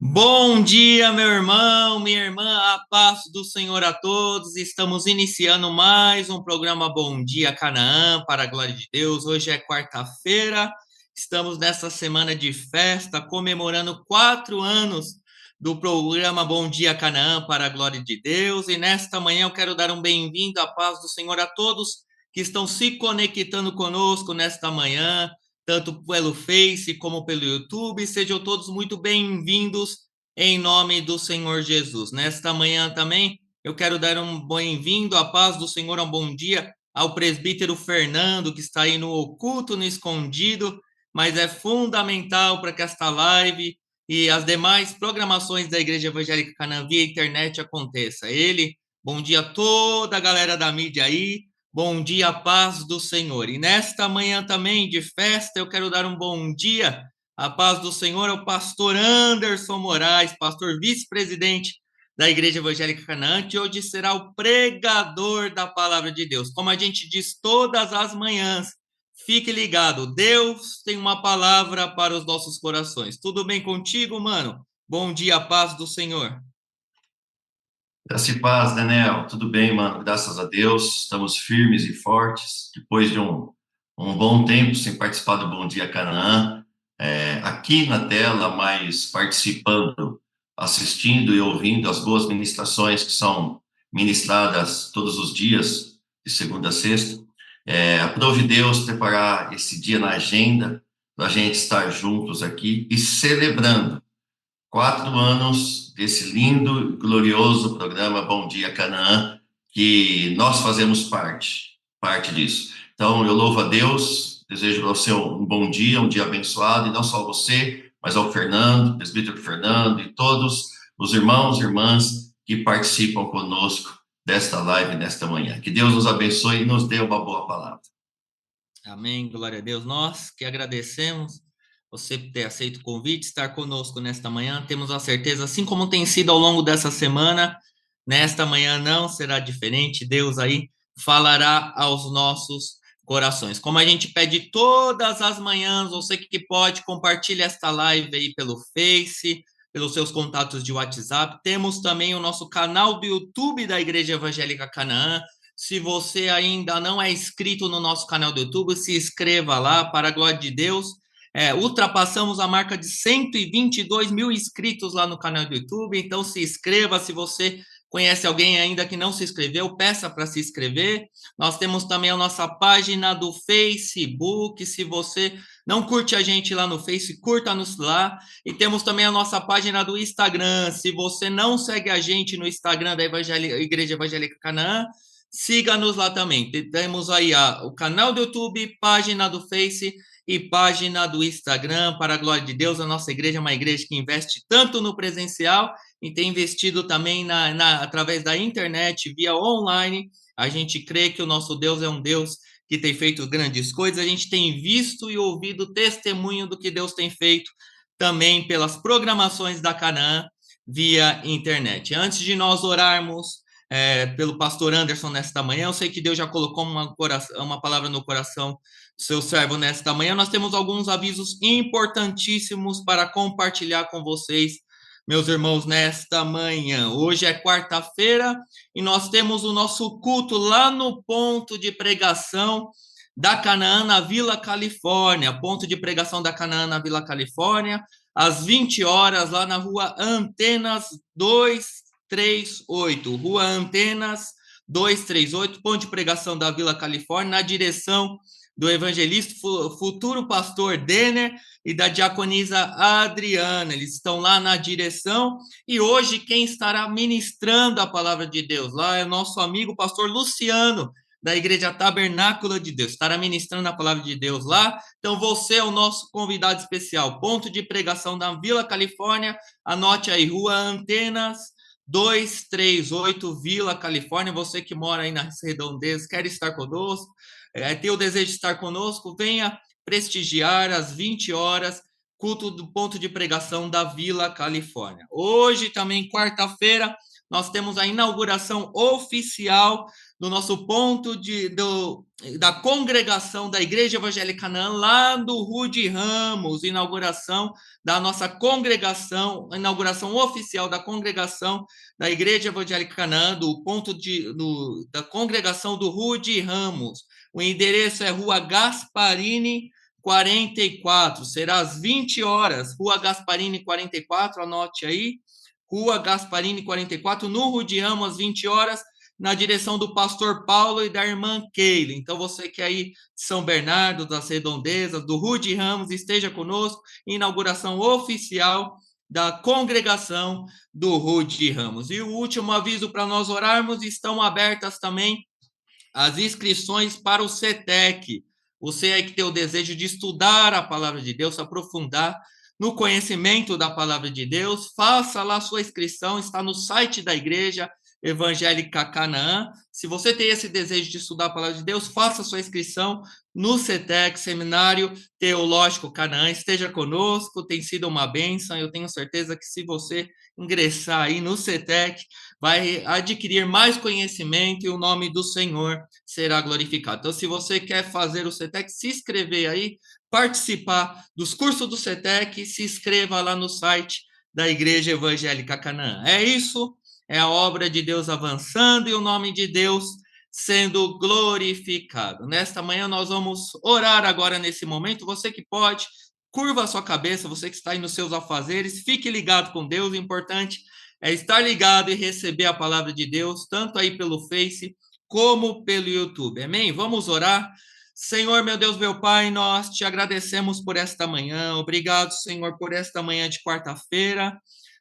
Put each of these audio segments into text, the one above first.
Bom dia, meu irmão, minha irmã, a paz do Senhor a todos. Estamos iniciando mais um programa Bom Dia Canaã, para a glória de Deus. Hoje é quarta-feira, estamos nessa semana de festa, comemorando 4 anos do programa Bom Dia Canaã, para a glória de Deus. E nesta manhã eu quero dar um bem-vindo à paz do Senhor a todos que estão se conectando conosco nesta manhã, tanto pelo Face como pelo YouTube. Sejam todos muito bem-vindos em nome do Senhor Jesus. Nesta manhã também eu quero dar um bem-vindo, a paz do Senhor, um bom dia ao presbítero Fernando, que está aí no oculto, no escondido, mas é fundamental para que esta live e as demais programações da Igreja Evangélica Canaã via internet aconteça. Bom dia a toda a galera da mídia aí, bom dia, paz do Senhor. E nesta manhã também de festa, eu quero dar um bom dia, a paz do Senhor, ao pastor Anderson Moraes, pastor vice-presidente da Igreja Evangélica Canaã, que hoje será o pregador da palavra de Deus. Como a gente diz todas as manhãs, fique ligado, Deus tem uma palavra para os nossos corações. Tudo bem contigo, mano? Bom dia, paz do Senhor. Graça e paz, Daniel. Tudo bem, mano? Graças a Deus. Estamos firmes e fortes. Depois de um bom tempo sem participar do Bom Dia Canaã, aqui na tela, mas participando, assistindo e ouvindo as boas ministrações que são ministradas todos os dias, de segunda a sexta. Aprove Deus preparar esse dia na agenda para a gente estar juntos aqui e celebrando 4 anos desse lindo e glorioso programa Bom Dia Canaã, que nós fazemos parte disso. Então, eu louvo a Deus, desejo para você um bom dia, um dia abençoado, e não só você, mas ao Fernando, presbítero Fernando, e todos os irmãos e irmãs que participam conosco desta live nesta manhã. Que Deus nos abençoe e nos dê uma boa palavra. Amém, glória a Deus. Nós que agradecemos você ter aceito o convite, estar conosco nesta manhã. Temos a certeza, assim como tem sido ao longo dessa semana, nesta manhã não será diferente. Deus aí falará aos nossos corações. Como a gente pede todas as manhãs, você que pode, compartilhe esta live aí pelo Face, pelos seus contatos de WhatsApp. Temos também o nosso canal do YouTube da Igreja Evangélica Canaã. Se você ainda não é inscrito no nosso canal do YouTube, se inscreva lá, para a glória de Deus. Ultrapassamos a marca de 122 mil inscritos lá no canal do YouTube, então se inscreva. Se você conhece alguém ainda que não se inscreveu, peça para se inscrever. Nós temos também a nossa página do Facebook. Se você não curte a gente lá no Face, curta-nos lá. E temos também a nossa página do Instagram. Se você não segue a gente no Instagram da Igreja Evangélica Canaã, siga-nos lá também. Temos aí o canal do YouTube, página do Face e página do Instagram. Para a glória de Deus, a nossa igreja é uma igreja que investe tanto no presencial e tem investido também através da internet, via online. A gente crê que o nosso Deus é um Deus que tem feito grandes coisas. A gente tem visto e ouvido testemunho do que Deus tem feito também pelas programações da Canaã via internet. Antes de nós orarmos pelo pastor Anderson nesta manhã, eu sei que Deus já colocou uma palavra no coração do seu servo nesta manhã. Nós temos alguns avisos importantíssimos para compartilhar com vocês, meus irmãos, nesta manhã. Hoje é quarta-feira e nós temos o nosso culto lá no ponto de pregação da Canaã na Vila Califórnia, ponto de pregação da Canaã na Vila Califórnia, às 20 horas, lá na rua Antenas 238, Rua Antenas 238, ponto de pregação da Vila Califórnia, na direção do evangelista futuro pastor Denner e da diaconisa Adriana. Eles estão lá na direção e hoje quem estará ministrando a palavra de Deus lá é o nosso amigo pastor Luciano, da Igreja Tabernáculo de Deus. Estará ministrando a palavra de Deus lá. Então você é o nosso convidado especial. Ponto de pregação da Vila Califórnia. Anote aí, Rua Antenas 238, Vila Califórnia. Você que mora aí nas redondezas, quer estar conosco, tem o desejo de estar conosco, venha prestigiar às 20 horas, culto do ponto de pregação da Vila Califórnia. Hoje também, quarta-feira, nós temos a inauguração oficial do nosso ponto da congregação da Igreja Evangélica Canaã, lá do Rude Ramos, inauguração da nossa congregação, inauguração oficial da congregação da Igreja Evangélica Canaã, da congregação do Rude Ramos. O endereço é Rua Gasparini 44, será às 20 horas, Rua Gasparini 44, anote aí, Rua Gasparini 44, no Rude Ramos, às 20 horas, na direção do pastor Paulo e da irmã Keila. Então, você que é aí de São Bernardo, das Redondezas, do Rude Ramos, esteja conosco, inauguração oficial da congregação do Rude Ramos. E o último aviso para nós orarmos, estão abertas também as inscrições para o CETEC. Você aí que tem o desejo de estudar a palavra de Deus, se aprofundar no conhecimento da palavra de Deus, faça lá a sua inscrição, está no site da Igreja Evangélica Canaã. Se você tem esse desejo de estudar a palavra de Deus, faça a sua inscrição no CETEC, Seminário Teológico Canaã. Esteja conosco, tem sido uma bênção. Eu tenho certeza que se você ingressar aí no CETEC, vai adquirir mais conhecimento e o nome do Senhor será glorificado. Então, se você quer fazer o CETEC, se inscrever aí, participar dos cursos do CETEC, se inscreva lá no site da Igreja Evangélica Canaã. É isso, é a obra de Deus avançando e o nome de Deus sendo glorificado. Nesta manhã nós vamos orar agora nesse momento. Você que pode, curva a sua cabeça, você que está aí nos seus afazeres, fique ligado com Deus, o importante é estar ligado e receber a palavra de Deus, tanto aí pelo Face como pelo YouTube. Amém? Vamos orar. Senhor, meu Deus, meu Pai, nós te agradecemos por esta manhã. Obrigado, Senhor, por esta manhã de quarta-feira,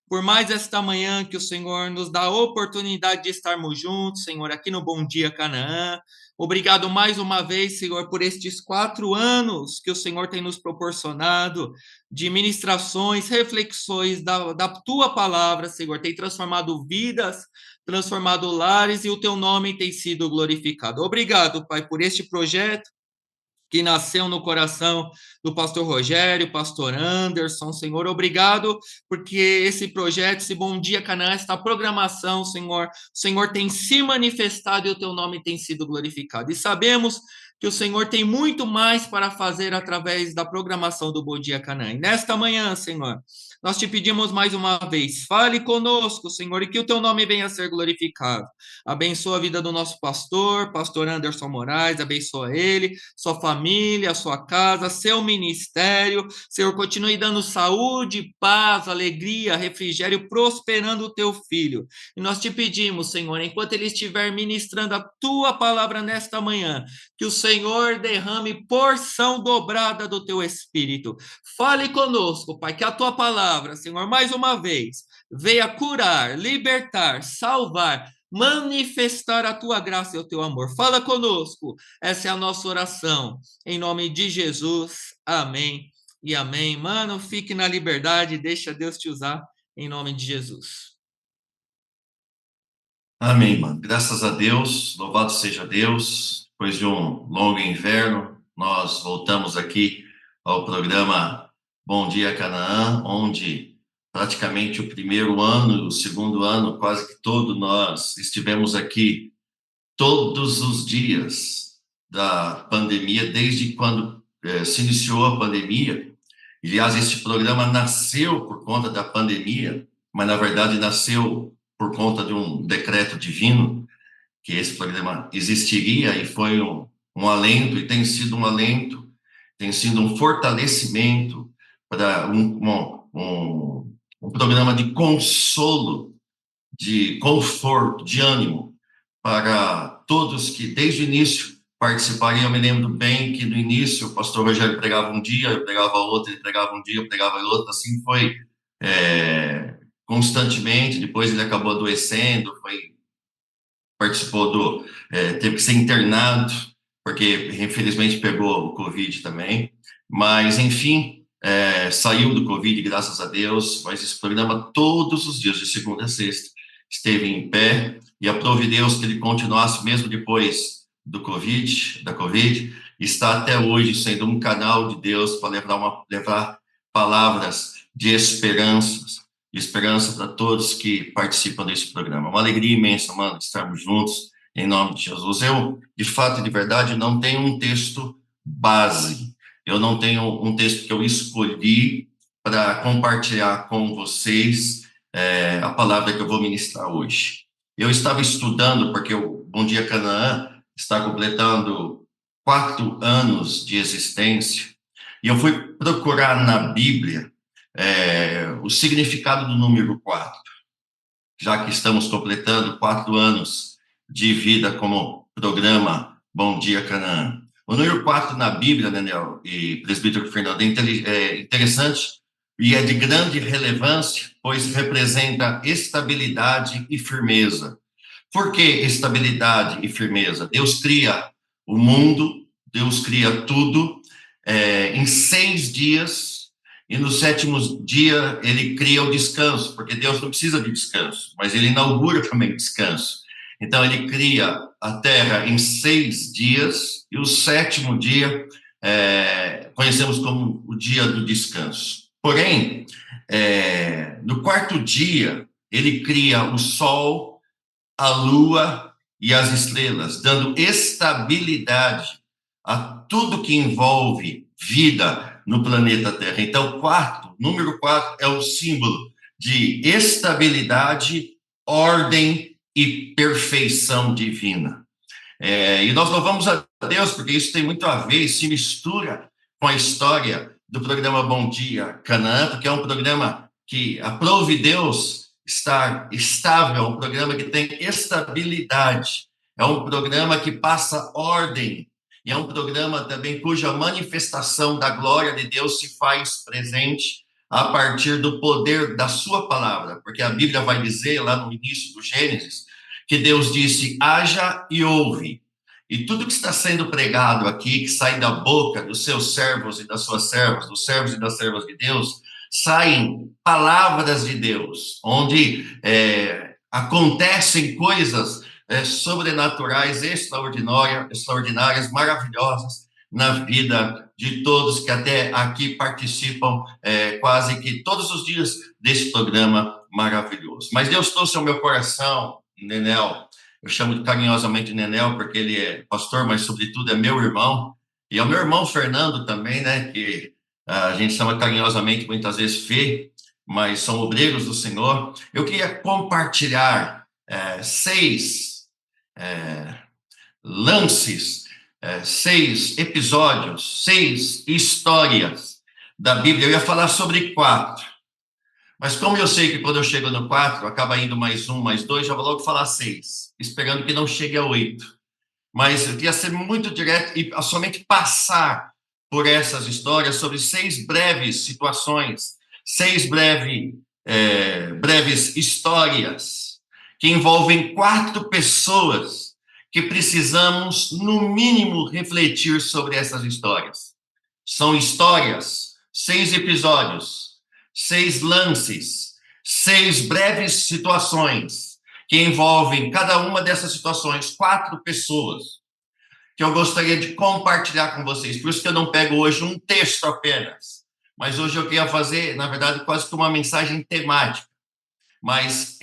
por mais esta manhã que o Senhor nos dá a oportunidade de estarmos juntos, Senhor, aqui no Bom Dia Canaã. Obrigado mais uma vez, Senhor, por estes 4 anos que o Senhor tem nos proporcionado de ministrações, reflexões da tua palavra, Senhor. Tem transformado vidas, transformado lares e o teu nome tem sido glorificado. Obrigado, Pai, por este projeto que nasceu no coração do pastor Rogério, pastor Anderson, Senhor, obrigado, porque esse projeto, esse Bom Dia Canaã, esta programação, Senhor, o Senhor tem se manifestado e o teu nome tem sido glorificado. E sabemos que o Senhor tem muito mais para fazer através da programação do Bom Dia Canaã. E nesta manhã, Senhor, nós te pedimos mais uma vez, fale conosco, Senhor, e que o teu nome venha a ser glorificado. Abençoa a vida do nosso pastor, pastor Anderson Moraes, abençoa ele, sua família, sua casa, seu ministério. Senhor, continue dando saúde, paz, alegria, refrigério, prosperando o teu filho. E nós te pedimos, Senhor, enquanto ele estiver ministrando a tua palavra nesta manhã, que o Senhor derrame porção dobrada do teu espírito. Fale conosco, Pai, que a tua palavra, Senhor, mais uma vez, venha curar, libertar, salvar, manifestar a tua graça e o teu amor. Fala conosco, essa é a nossa oração, em nome de Jesus, amém e amém. Mano, fique na liberdade, deixa Deus te usar, em nome de Jesus. Amém, mano. Graças a Deus, louvado seja Deus. Depois de um longo inverno, nós voltamos aqui ao programa Bom Dia Canaã, onde praticamente o primeiro ano, o segundo ano, quase que todo nós estivemos aqui todos os dias da pandemia, desde quando se iniciou a pandemia. Aliás, este programa nasceu por conta da pandemia, mas na verdade nasceu por conta de um decreto divino, que esse programa existiria, e foi um alento, e tem sido um alento, tem sido um fortalecimento para um programa de consolo, de conforto, de ânimo, para todos que desde o início participarem. Eu me lembro bem que no início o pastor Rogério pregava um dia, eu pregava outro, ele pregava um dia, eu pregava outro, assim foi constantemente. Depois ele acabou adoecendo, participou teve que ser internado, porque infelizmente pegou o Covid também, mas enfim, saiu do Covid, graças a Deus. Mas esse programa todos os dias, de segunda a sexta, esteve em pé, e aprove Deus que ele continuasse mesmo depois da Covid, está até hoje sendo um canal de Deus para levar palavras de esperanças. e esperança para todos que participam desse programa. Uma alegria imensa, mano, estarmos juntos, em nome de Jesus. Eu, de fato e de verdade, não tenho um texto base, eu não tenho um texto que eu escolhi para compartilhar com vocês a palavra que eu vou ministrar hoje. Eu estava estudando, porque o Bom Dia Canaã está completando 4 anos de existência, e eu fui procurar na Bíblia o significado do número 4, já que estamos completando 4 anos de vida como programa Bom Dia Canaã. O número 4 na Bíblia, Daniel e presbítero Fernando, é interessante e é de grande relevância, pois representa estabilidade e firmeza. Por que estabilidade e firmeza? Deus cria o mundo, Deus cria tudo em 6 dias, e no 7º dia ele cria o descanso, porque Deus não precisa de descanso, mas ele inaugura também o descanso. Então ele cria a terra em 6 dias, e o 7º dia conhecemos como o dia do descanso. Porém, no 4º dia, ele cria o sol, a lua e as estrelas, dando estabilidade a tudo que envolve vida no planeta Terra. Então, número 4 é o símbolo de estabilidade, ordem e perfeição divina. E nós louvamos a Deus, porque isso tem muito a ver, se mistura com a história do programa Bom Dia Canaã, porque é um programa que aprove Deus estar estável, é um programa que tem estabilidade, é um programa que passa ordem, e é um programa também cuja manifestação da glória de Deus se faz presente a partir do poder da sua palavra, porque a Bíblia vai dizer, lá no início do Gênesis, que Deus disse, haja e ouve. E tudo que está sendo pregado aqui, que sai da boca dos seus servos e das suas servas, dos servos e das servas de Deus, saem palavras de Deus, onde acontecem coisas sobrenaturais, extraordinárias, maravilhosas na vida de todos que até aqui participam quase que todos os dias desse programa maravilhoso. Mas Deus trouxe ao meu coração, Nenel, eu chamo carinhosamente de Nenel, porque ele é pastor, mas sobretudo é meu irmão, e é o meu irmão Fernando também, né, que a gente chama carinhosamente muitas vezes Fê, mas são obreiros do Senhor. Eu queria compartilhar 6 lances, 6 episódios, 6 histórias da Bíblia. Eu ia falar sobre 4, mas como eu sei que quando eu chego no 4, acaba indo mais 1, mais 2, já vou logo falar 6, esperando que não chegue a 8. Mas eu queria ser muito direto e somente passar por essas histórias sobre 6 breves situações, 6 breves histórias que envolvem 4 pessoas que precisamos, no mínimo, refletir sobre essas histórias. São histórias, 6 episódios, 6 lances, 6 breves situações que envolvem cada uma dessas situações 4 pessoas que eu gostaria de compartilhar com vocês. Por isso que eu não pego hoje um texto apenas, mas hoje eu queria fazer, na verdade, quase que uma mensagem temática, mas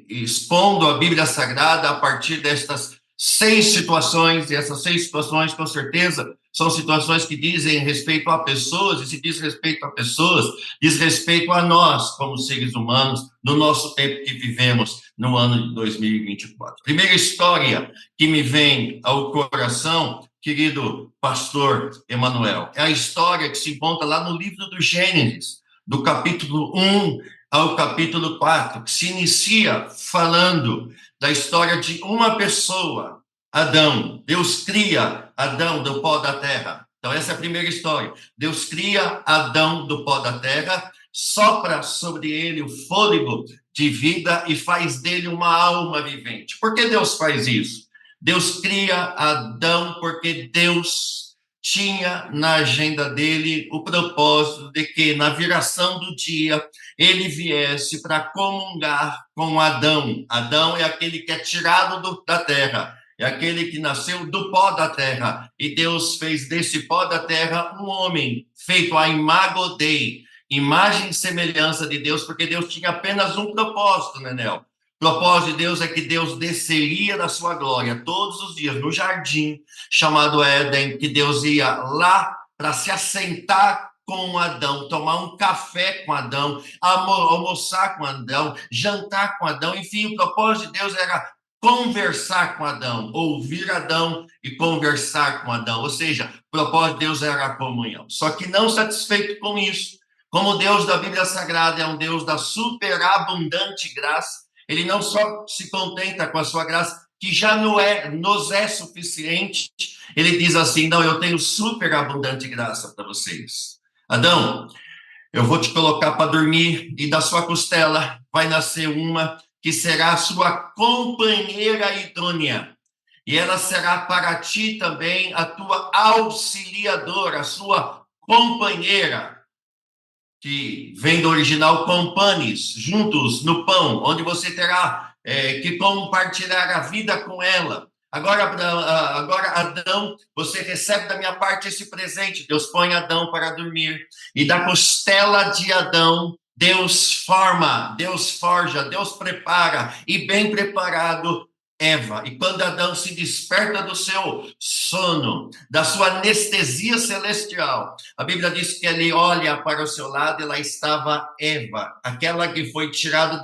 expondo a Bíblia Sagrada a partir destas 6 situações, e essas 6 situações, com certeza, são situações que dizem respeito a pessoas, e se diz respeito a pessoas, diz respeito a nós, como seres humanos, no nosso tempo que vivemos, no ano de 2024. Primeira história que me vem ao coração, querido pastor Emanuel, é a história que se encontra lá no livro do Gênesis, do capítulo 1 ao capítulo 4, que se inicia falando da história de uma pessoa, Adão. Deus cria Adão do pó da terra. Então, essa é a primeira história. Deus cria Adão do pó da terra, sopra sobre ele o fôlego de vida e faz dele uma alma vivente. Por que Deus faz isso? Deus cria Adão porque Deus tinha na agenda dele o propósito de que, na viração do dia, ele viesse para comungar com Adão. Adão é aquele que é tirado da terra, é aquele que nasceu do pó da terra, e Deus fez desse pó da terra um homem feito à imago Dei, imagem e semelhança de Deus, porque Deus tinha apenas um propósito, né, Nel? O propósito de Deus é que Deus desceria da sua glória todos os dias no jardim chamado Éden, que Deus ia lá para se assentar com Adão, tomar um café com Adão, almoçar com Adão, jantar com Adão, enfim, o propósito de Deus era conversar com Adão, ouvir Adão e conversar com Adão, ou seja, o propósito de Deus era a comunhão. Só que não satisfeito com isso, como o Deus da Bíblia Sagrada é um Deus da superabundante graça, ele não só se contenta com a sua graça, que já nos é suficiente, ele diz assim, não, eu tenho superabundante graça para vocês. Adão, eu vou te colocar para dormir e da sua costela vai nascer uma que será a sua companheira idônea. E ela será para ti também a tua auxiliadora, a sua companheira, que vem do original companis, juntos no pão, onde você terá que compartilhar a vida com ela. Agora, Adão, você recebe da minha parte esse presente. Deus põe Adão para dormir. E da costela de Adão, Deus forma, Deus forja, Deus prepara. E bem preparado, Eva. E quando Adão se desperta do seu sono, da sua anestesia celestial, a Bíblia diz que ele olha para o seu lado e lá estava Eva, aquela que foi tirada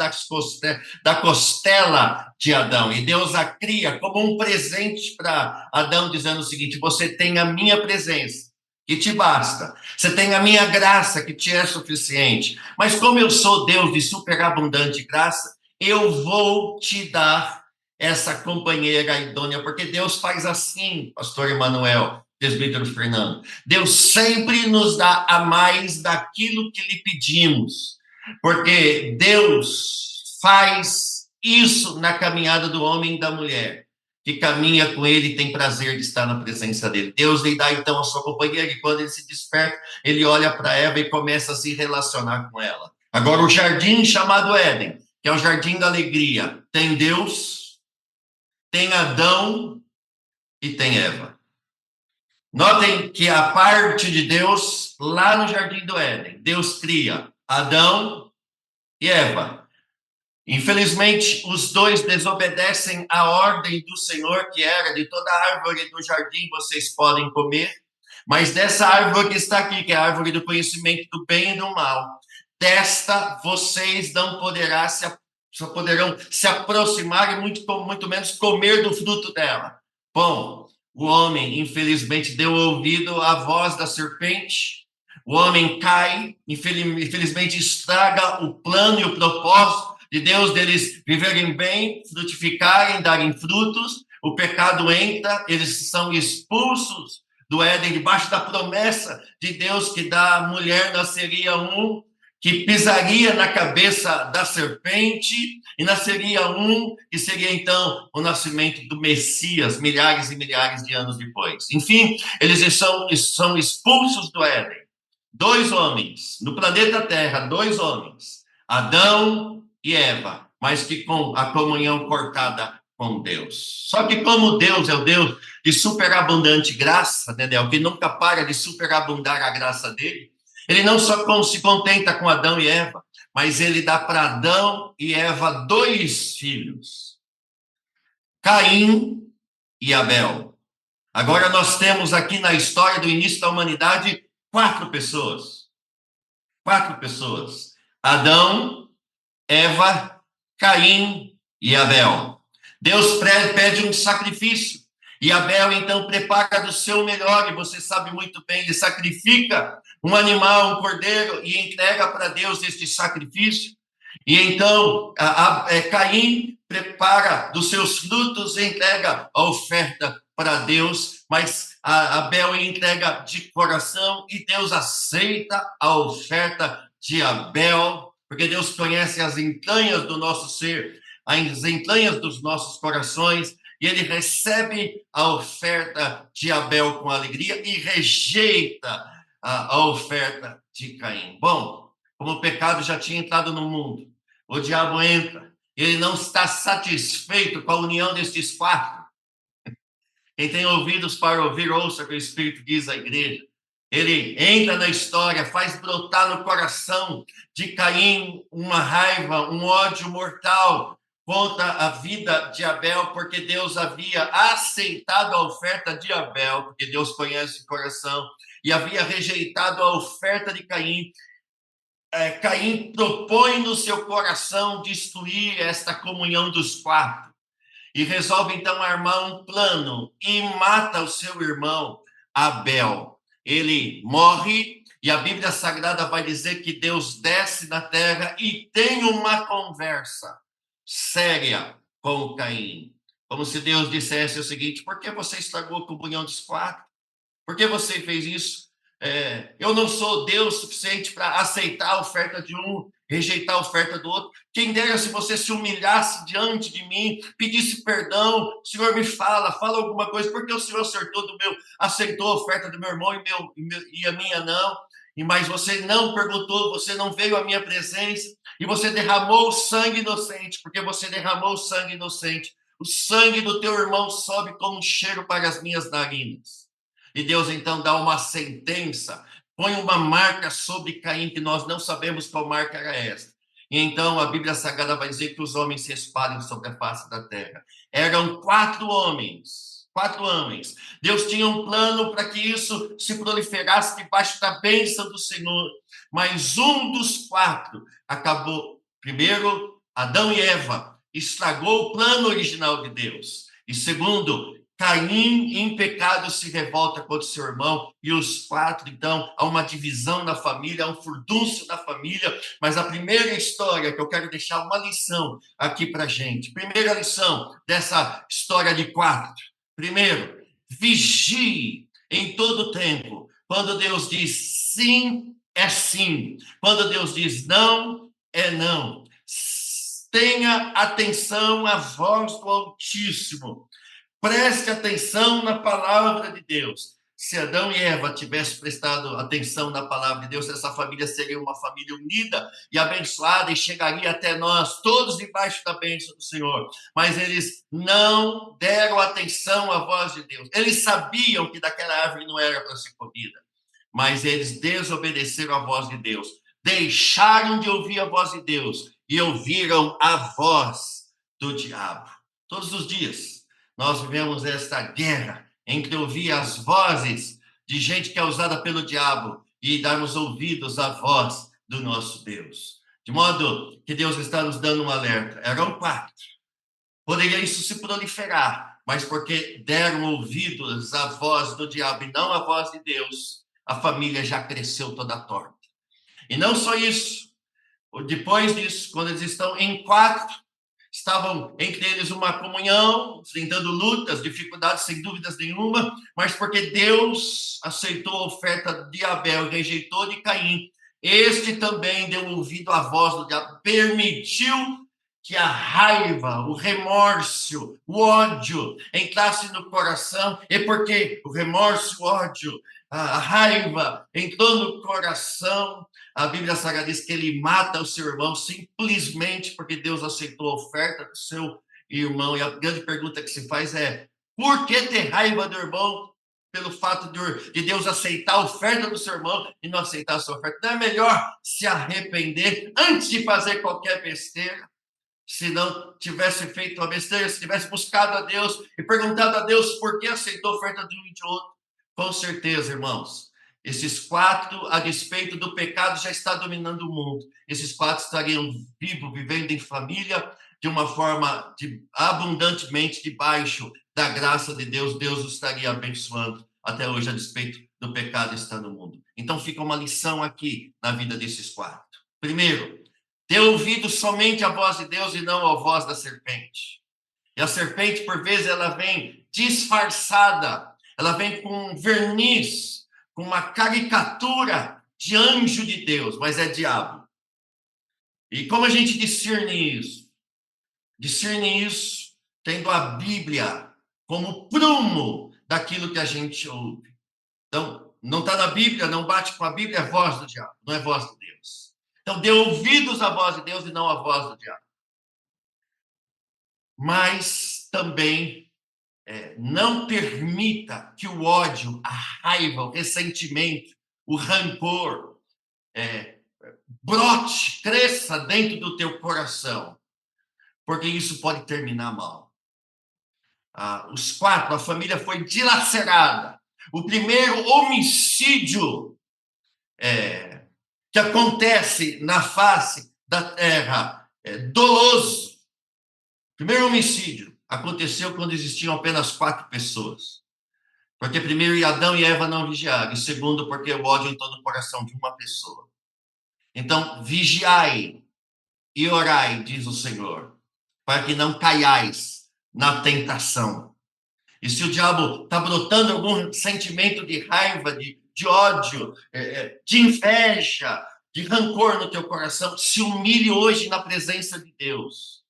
da costela de Adão. E Deus a cria como um presente para Adão, dizendo o seguinte: você tem a minha presença, que te basta. Você tem a minha graça, que te é suficiente. Mas como eu sou Deus de superabundante graça, eu vou te dar essa companheira idônea, porque Deus faz assim, pastor Emanuel, presbítero Fernando. Deus sempre nos dá a mais daquilo que lhe pedimos, porque Deus faz isso na caminhada do homem e da mulher, que caminha com ele e tem prazer de estar na presença dele. Deus lhe dá então a sua companheira, e quando ele se desperta, ele olha para Eva e começa a se relacionar com ela. Agora, o jardim chamado Éden, que é o jardim da alegria, tem Deus, tem Adão e tem Eva. Notem que a parte de Deus, lá no Jardim do Éden, Deus cria Adão e Eva. Infelizmente, os dois desobedecem a ordem do Senhor, que era de toda árvore do jardim vocês podem comer, mas dessa árvore que está aqui, que é a árvore do conhecimento do bem e do mal, desta vocês não poderão só poderão se aproximar e muito menos comer do fruto dela. Bom, o homem, infelizmente, deu ouvido à voz da serpente, o homem cai, infelizmente estraga o plano e o propósito de Deus deles viverem bem, frutificarem, darem frutos, o pecado entra, eles são expulsos do Éden, debaixo da promessa de Deus que da mulher nasceria um que pisaria na cabeça da serpente, e nasceria um que seria então o nascimento do Messias, milhares e milhares de anos depois. Enfim, eles são expulsos do Éden. Dois homens, no planeta Terra, dois homens, Adão e Eva, mas que com a comunhão cortada com Deus. Só que como Deus é o Deus de superabundante graça, entendeu? Que nunca para de superabundar a graça dele, ele não só se contenta com Adão e Eva, mas ele dá para Adão e Eva dois filhos, Caim e Abel. Agora nós temos aqui na história do início da humanidade quatro pessoas. Quatro pessoas. Adão, Eva, Caim e Abel. Deus pede um sacrifício. E Abel, então, prepara do seu melhor, e você sabe muito bem, ele sacrifica um animal, um cordeiro, e entrega para Deus este sacrifício. E então, Caim prepara dos seus frutos e entrega a oferta para Deus, mas Abel entrega de coração, e Deus aceita a oferta de Abel, porque Deus conhece as entranhas do nosso ser, as entranhas dos nossos corações, e ele recebe a oferta de Abel com alegria e rejeita a oferta de Caim. Bom, como o pecado já tinha entrado no mundo, o diabo entra, ele não está satisfeito com a união destes quatro. Quem tem ouvidos para ouvir, ouça o que o Espírito diz à igreja. ele entra na história, faz brotar no coração de Caim uma raiva, um ódio mortal contra a vida de Abel, porque Deus havia aceitado a oferta de Abel, porque Deus conhece o coração, e havia rejeitado a oferta de Caim. Caim propõe no seu coração destruir esta comunhão dos quatro e resolve então armar um plano e mata o seu irmão Abel. Ele morre e a Bíblia Sagrada vai dizer que Deus desce na terra e tem uma conversa séria com Caim. Como se Deus dissesse o seguinte: por que você estragou a comunhão dos quatro? Por que você fez isso? Eu não sou Deus suficiente para aceitar a oferta de um, rejeitar a oferta do outro. Quem dera se você se humilhasse diante de mim, pedisse perdão, Senhor, me fala alguma coisa, porque o Senhor aceitou a oferta do meu irmão e a minha não. Mas você não perguntou, você não veio à minha presença e você derramou o sangue inocente, porque você derramou o sangue inocente. O sangue do teu irmão sobe como um cheiro para as minhas narinas. E Deus então dá uma sentença, põe uma marca sobre Caim, que nós não sabemos qual marca era esta. E então a Bíblia Sagrada vai dizer que os homens se espalham sobre a face da terra. Eram quatro homens. Quatro homens. Deus tinha um plano para que isso se proliferasse debaixo da bênção do Senhor. Mas um dos quatro acabou. Primeiro, Adão e Eva estragou o plano original de Deus. E segundo, Caim, em pecado, se revolta contra seu irmão, e os quatro, então, há uma divisão na família, há um furdúncio na família, mas a primeira história que eu quero deixar uma lição aqui para gente, primeira lição dessa história de quatro, primeiro, vigie em todo tempo, quando Deus diz sim, é sim, quando Deus diz não, é não, tenha atenção à voz do Altíssimo. Preste atenção na palavra de Deus. Se Adão e Eva tivessem prestado atenção na palavra de Deus, essa família seria uma família unida e abençoada e chegaria até nós, todos debaixo da bênção do Senhor. Mas eles não deram atenção à voz de Deus. Eles sabiam que daquela árvore não era para ser comida, mas eles desobedeceram à voz de Deus. Deixaram de ouvir a voz de Deus e ouviram a voz do diabo. Todos os dias nós vivemos esta guerra entre ouvir as vozes de gente que é usada pelo diabo e darmos ouvidos à voz do nosso Deus. De modo que Deus está nos dando um alerta. Eram quatro. Poderia isso se proliferar, mas porque deram ouvidos à voz do diabo e não à voz de Deus, a família já cresceu toda torta. E não só isso. Depois disso, quando eles estão em quatro, estavam entre eles uma comunhão, enfrentando lutas, dificuldades, sem dúvidas nenhuma, mas porque Deus aceitou a oferta de Abel e rejeitou de Caim, este também deu ouvido à voz do diabo, permitiu que a raiva, o remorso, o ódio entrasse no coração, e porque o remorso, o ódio, a raiva entrou no coração, a Bíblia Sagrada diz que ele mata o seu irmão simplesmente porque Deus aceitou a oferta do seu irmão. E a grande pergunta que se faz é: por que ter raiva do irmão pelo fato de Deus aceitar a oferta do seu irmão e não aceitar a sua oferta? Não é melhor se arrepender antes de fazer qualquer besteira? Se não tivesse feito uma besteira, se tivesse buscado a Deus e perguntado a Deus por que aceitou a oferta de um e de outro, com certeza, irmãos, esses quatro, a despeito do pecado, já está dominando o mundo. Esses quatro estariam vivos, vivendo em família, de uma forma abundantemente debaixo da graça de Deus. Deus os estaria abençoando até hoje, a despeito do pecado estar no mundo. Então fica uma lição aqui na vida desses quatro. Primeiro, ter ouvido somente a voz de Deus e não a voz da serpente. E a serpente, por vezes, ela vem disfarçada, ela vem com um verniz, com uma caricatura de anjo de Deus, mas é diabo. E como a gente discerne isso? Discerne isso tendo a Bíblia como prumo daquilo que a gente ouve. Então, não está na Bíblia, não bate com a Bíblia, é voz do diabo, não é voz de Deus. Então, dê ouvidos à voz de Deus e não à voz do diabo. Mas também não permita que o ódio, a raiva, o ressentimento o rancor, brote, cresça dentro do teu coração, porque isso pode terminar mal. Os 4, a família foi dilacerada. O primeiro homicídio que acontece na face da terra, doloso. O primeiro homicídio aconteceu quando existiam apenas 4 pessoas. Porque primeiro Adão e Eva não vigiaram, e segundo, porque o ódio entrou no coração de uma pessoa. Então, vigiai e orai, diz o Senhor, para que não caiais na tentação. E se o diabo está brotando algum sentimento de raiva, de ódio, de inveja, de rancor no teu coração, se humilhe hoje na presença de Deus.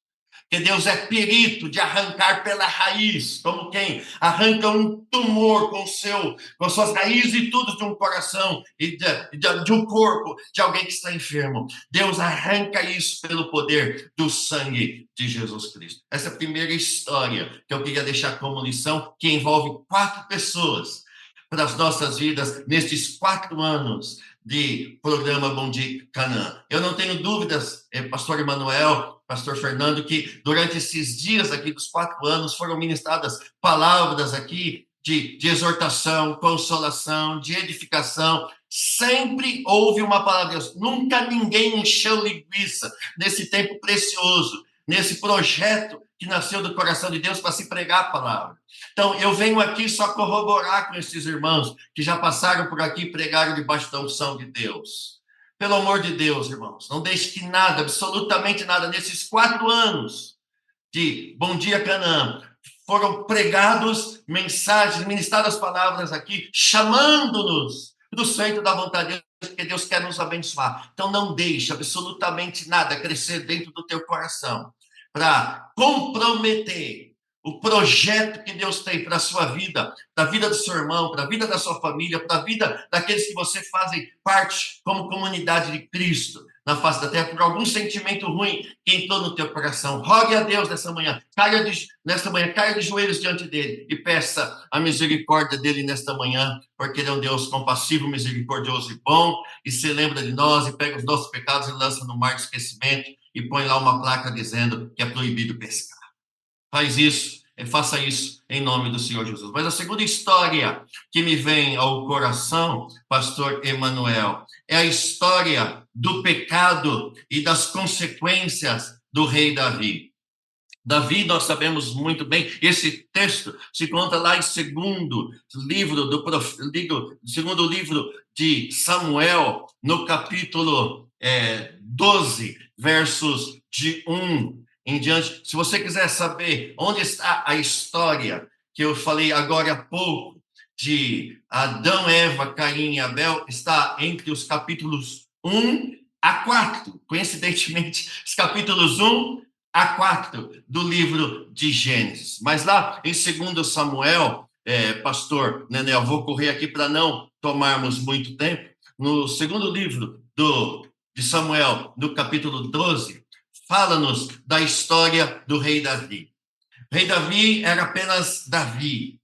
Porque Deus é perito de arrancar pela raiz, como quem arranca um tumor com suas raízes e tudo de um coração e de um corpo de alguém que está enfermo. Deus arranca isso pelo poder do sangue de Jesus Cristo. Essa é a primeira história que eu queria deixar como lição, que envolve 4 pessoas para as nossas vidas nestes 4 anos de programa Bom Dia Canaã. Eu não tenho dúvidas, pastor Emanuel, pastor Fernando, que durante esses dias aqui dos 4 anos foram ministradas palavras aqui de exortação, consolação, de edificação. Sempre houve uma palavra de Deus. Nunca ninguém encheu linguiça nesse tempo precioso, nesse projeto que nasceu do coração de Deus para se pregar a palavra. Então, eu venho aqui só corroborar com esses irmãos que já passaram por aqui e pregaram debaixo da unção de Deus. Pelo amor de Deus, irmãos, não deixe que nada, absolutamente nada, nesses 4 anos de Bom Dia Canaã, foram pregados mensagens, ministradas palavras aqui, chamando-nos do centro da vontade de Deus, porque Deus quer nos abençoar. Então, não deixe absolutamente nada crescer dentro do teu coração para comprometer o projeto que Deus tem para a sua vida, para a vida do seu irmão, para a vida da sua família, para a vida daqueles que você fazem parte como comunidade de Cristo na face da terra, por algum sentimento ruim que entrou no teu coração. Rogue a Deus nessa manhã, caia de joelhos diante dele e peça a misericórdia dele nesta manhã, porque ele é um Deus compassivo, misericordioso e bom, e se lembra de nós e pega os nossos pecados e lança no mar de esquecimento e põe lá uma placa dizendo que é proibido pescar. Faz isso, faça isso em nome do Senhor Jesus. Mas a segunda história que me vem ao coração, pastor Emanuel, é a história do pecado e das consequências do rei Davi. Davi, nós sabemos muito bem, esse texto se conta lá em segundo livro de Samuel, no capítulo 12, versos de 1 em diante. Se você quiser saber onde está a história que eu falei agora há pouco, de Adão, Eva, Caim e Abel, está entre os capítulos 1 a 4. Coincidentemente, os capítulos 1 a 4 do livro de Gênesis. Mas lá em 2 Samuel, pastor Nenel, vou correr aqui para não tomarmos muito tempo. No segundo livro de Samuel, no capítulo 12, fala-nos da história do rei Davi. O rei Davi era apenas Davi,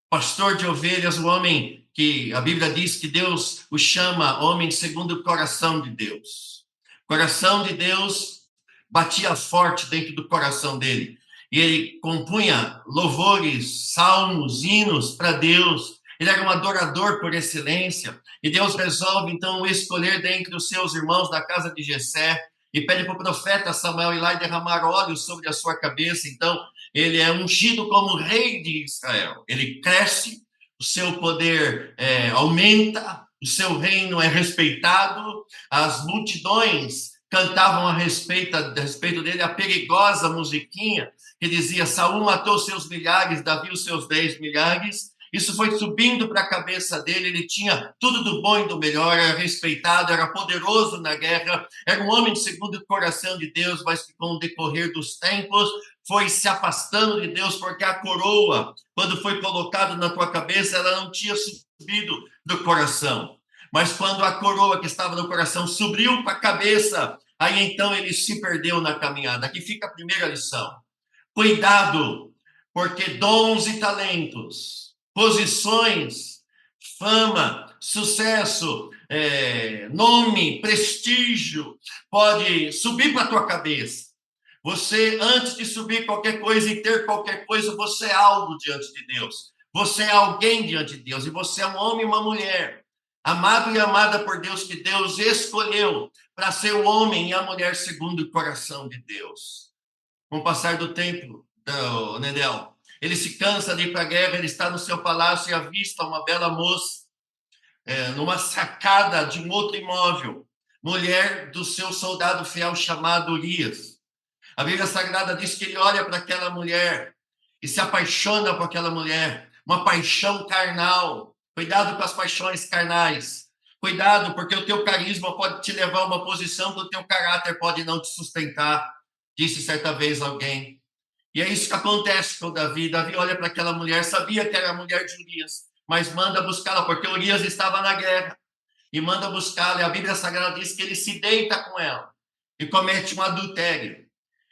pastor de ovelhas, o homem que a Bíblia diz que Deus o chama homem segundo o coração de Deus. O coração de Deus batia forte dentro do coração dele. E ele compunha louvores, salmos, hinos para Deus. Ele era um adorador por excelência. E Deus resolve, então, escolher dentre os seus irmãos da casa de Jessé e pede para o profeta Samuel ir lá e derramar óleo sobre a sua cabeça. Então, ele é ungido como rei de Israel. Ele cresce, o seu poder aumenta, o seu reino é respeitado, as multidões cantavam a respeito dele a perigosa musiquinha que dizia: Saul matou seus milhares, Davi os seus 10 milhares. Isso foi subindo para a cabeça dele, ele tinha tudo do bom e do melhor, era respeitado, era poderoso na guerra, era um homem segundo o coração de Deus, mas que com o decorrer dos tempos foi se afastando de Deus, porque a coroa, quando foi colocada na tua cabeça, ela não tinha subido do coração. Mas quando a coroa que estava no coração subiu para a cabeça, aí então ele se perdeu na caminhada. Aqui fica a primeira lição. Cuidado, porque dons e talentos, posições, fama, sucesso, nome, prestígio pode subir para a tua cabeça. Você, antes de subir qualquer coisa e ter qualquer coisa, você é algo diante de Deus. Você é alguém diante de Deus. E você é um homem e uma mulher, amado e amada por Deus, que Deus escolheu para ser o homem e a mulher segundo o coração de Deus. Com o passar do tempo, Nedel, ele se cansa de ir para a guerra, ele está no seu palácio e avista uma bela moça, numa sacada de um outro imóvel, mulher do seu soldado fiel chamado Urias. A Bíblia Sagrada diz que ele olha para aquela mulher e se apaixona por aquela mulher, uma paixão carnal. Cuidado com as paixões carnais. Cuidado, porque o teu carisma pode te levar a uma posição que o teu caráter pode não te sustentar, disse certa vez alguém. E é isso que acontece com Davi. Davi olha para aquela mulher, sabia que era a mulher de Urias, mas manda buscá-la, porque Urias estava na guerra, e manda buscá-la. E a Bíblia Sagrada diz que ele se deita com ela e comete um adultério.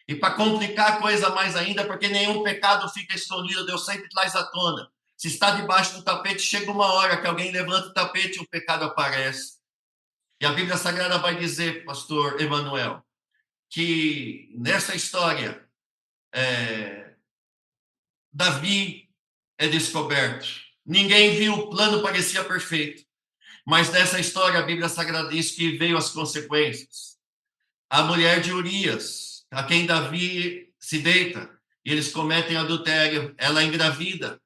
E para complicar a coisa mais ainda, porque nenhum pecado fica escondido, Deus sempre traz à tona. Se está debaixo do tapete, chega uma hora que alguém levanta o tapete e o pecado aparece. E a Bíblia Sagrada vai dizer, pastor Emanuel, que nessa história, Davi é descoberto. Ninguém viu, o plano parecia perfeito. Mas nessa história, a Bíblia Sagrada diz que veio as consequências. A mulher de Urias, a quem Davi se deita, e eles cometem adultério, ela engravida,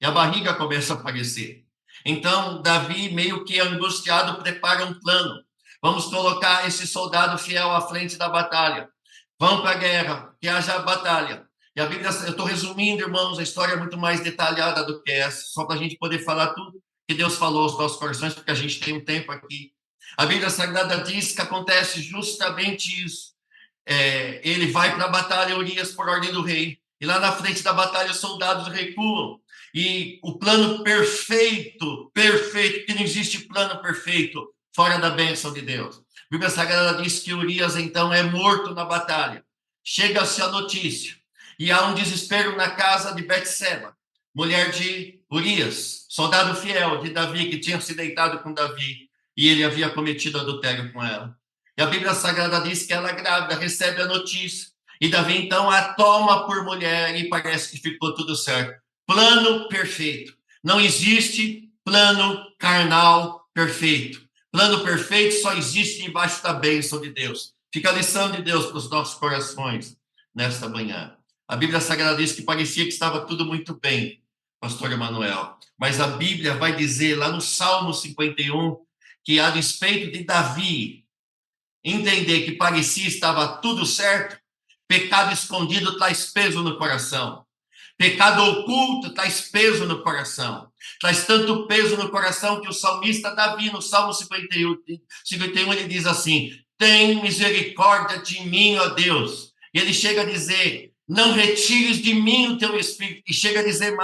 e a barriga começa a aparecer. Então, Davi, meio que angustiado, prepara um plano. Vamos colocar esse soldado fiel à frente da batalha. Vamos para a guerra, que haja batalha. E a Bíblia, eu estou resumindo, irmãos, a história é muito mais detalhada do que essa, só para a gente poder falar tudo que Deus falou aos nossos corações, porque a gente tem um tempo aqui. A Bíblia Sagrada diz que acontece justamente isso. Ele vai para a batalha, Urias, por ordem do rei, e lá na frente da batalha os soldados recuam, e o plano perfeito, que não existe plano perfeito fora da bênção de Deus. A Bíblia Sagrada diz que Urias, então, é morto na batalha. Chega-se a notícia, e há um desespero na casa de Betseba, mulher de Urias, soldado fiel de Davi, que tinha se deitado com Davi, e ele havia cometido adultério com ela. E a Bíblia Sagrada diz que ela grávida, recebe a notícia, e Davi então a toma por mulher, e parece que ficou tudo certo. Plano perfeito. Não existe plano carnal perfeito. Plano perfeito só existe debaixo da bênção de Deus. Fica a lição de Deus para os nossos corações nesta manhã. A Bíblia Sagrada diz que parecia que estava tudo muito bem, pastor Emanuel. Mas a Bíblia vai dizer lá no Salmo 51 que, a despeito de Davi entender que parecia estava tudo certo, pecado escondido traz peso no coração. Pecado oculto traz peso no coração. Traz tanto peso no coração que o salmista Davi, no Salmo 51 ele diz assim: tem misericórdia de mim, ó Deus. E ele chega a dizer: não retires de mim o teu espírito. E chega a dizer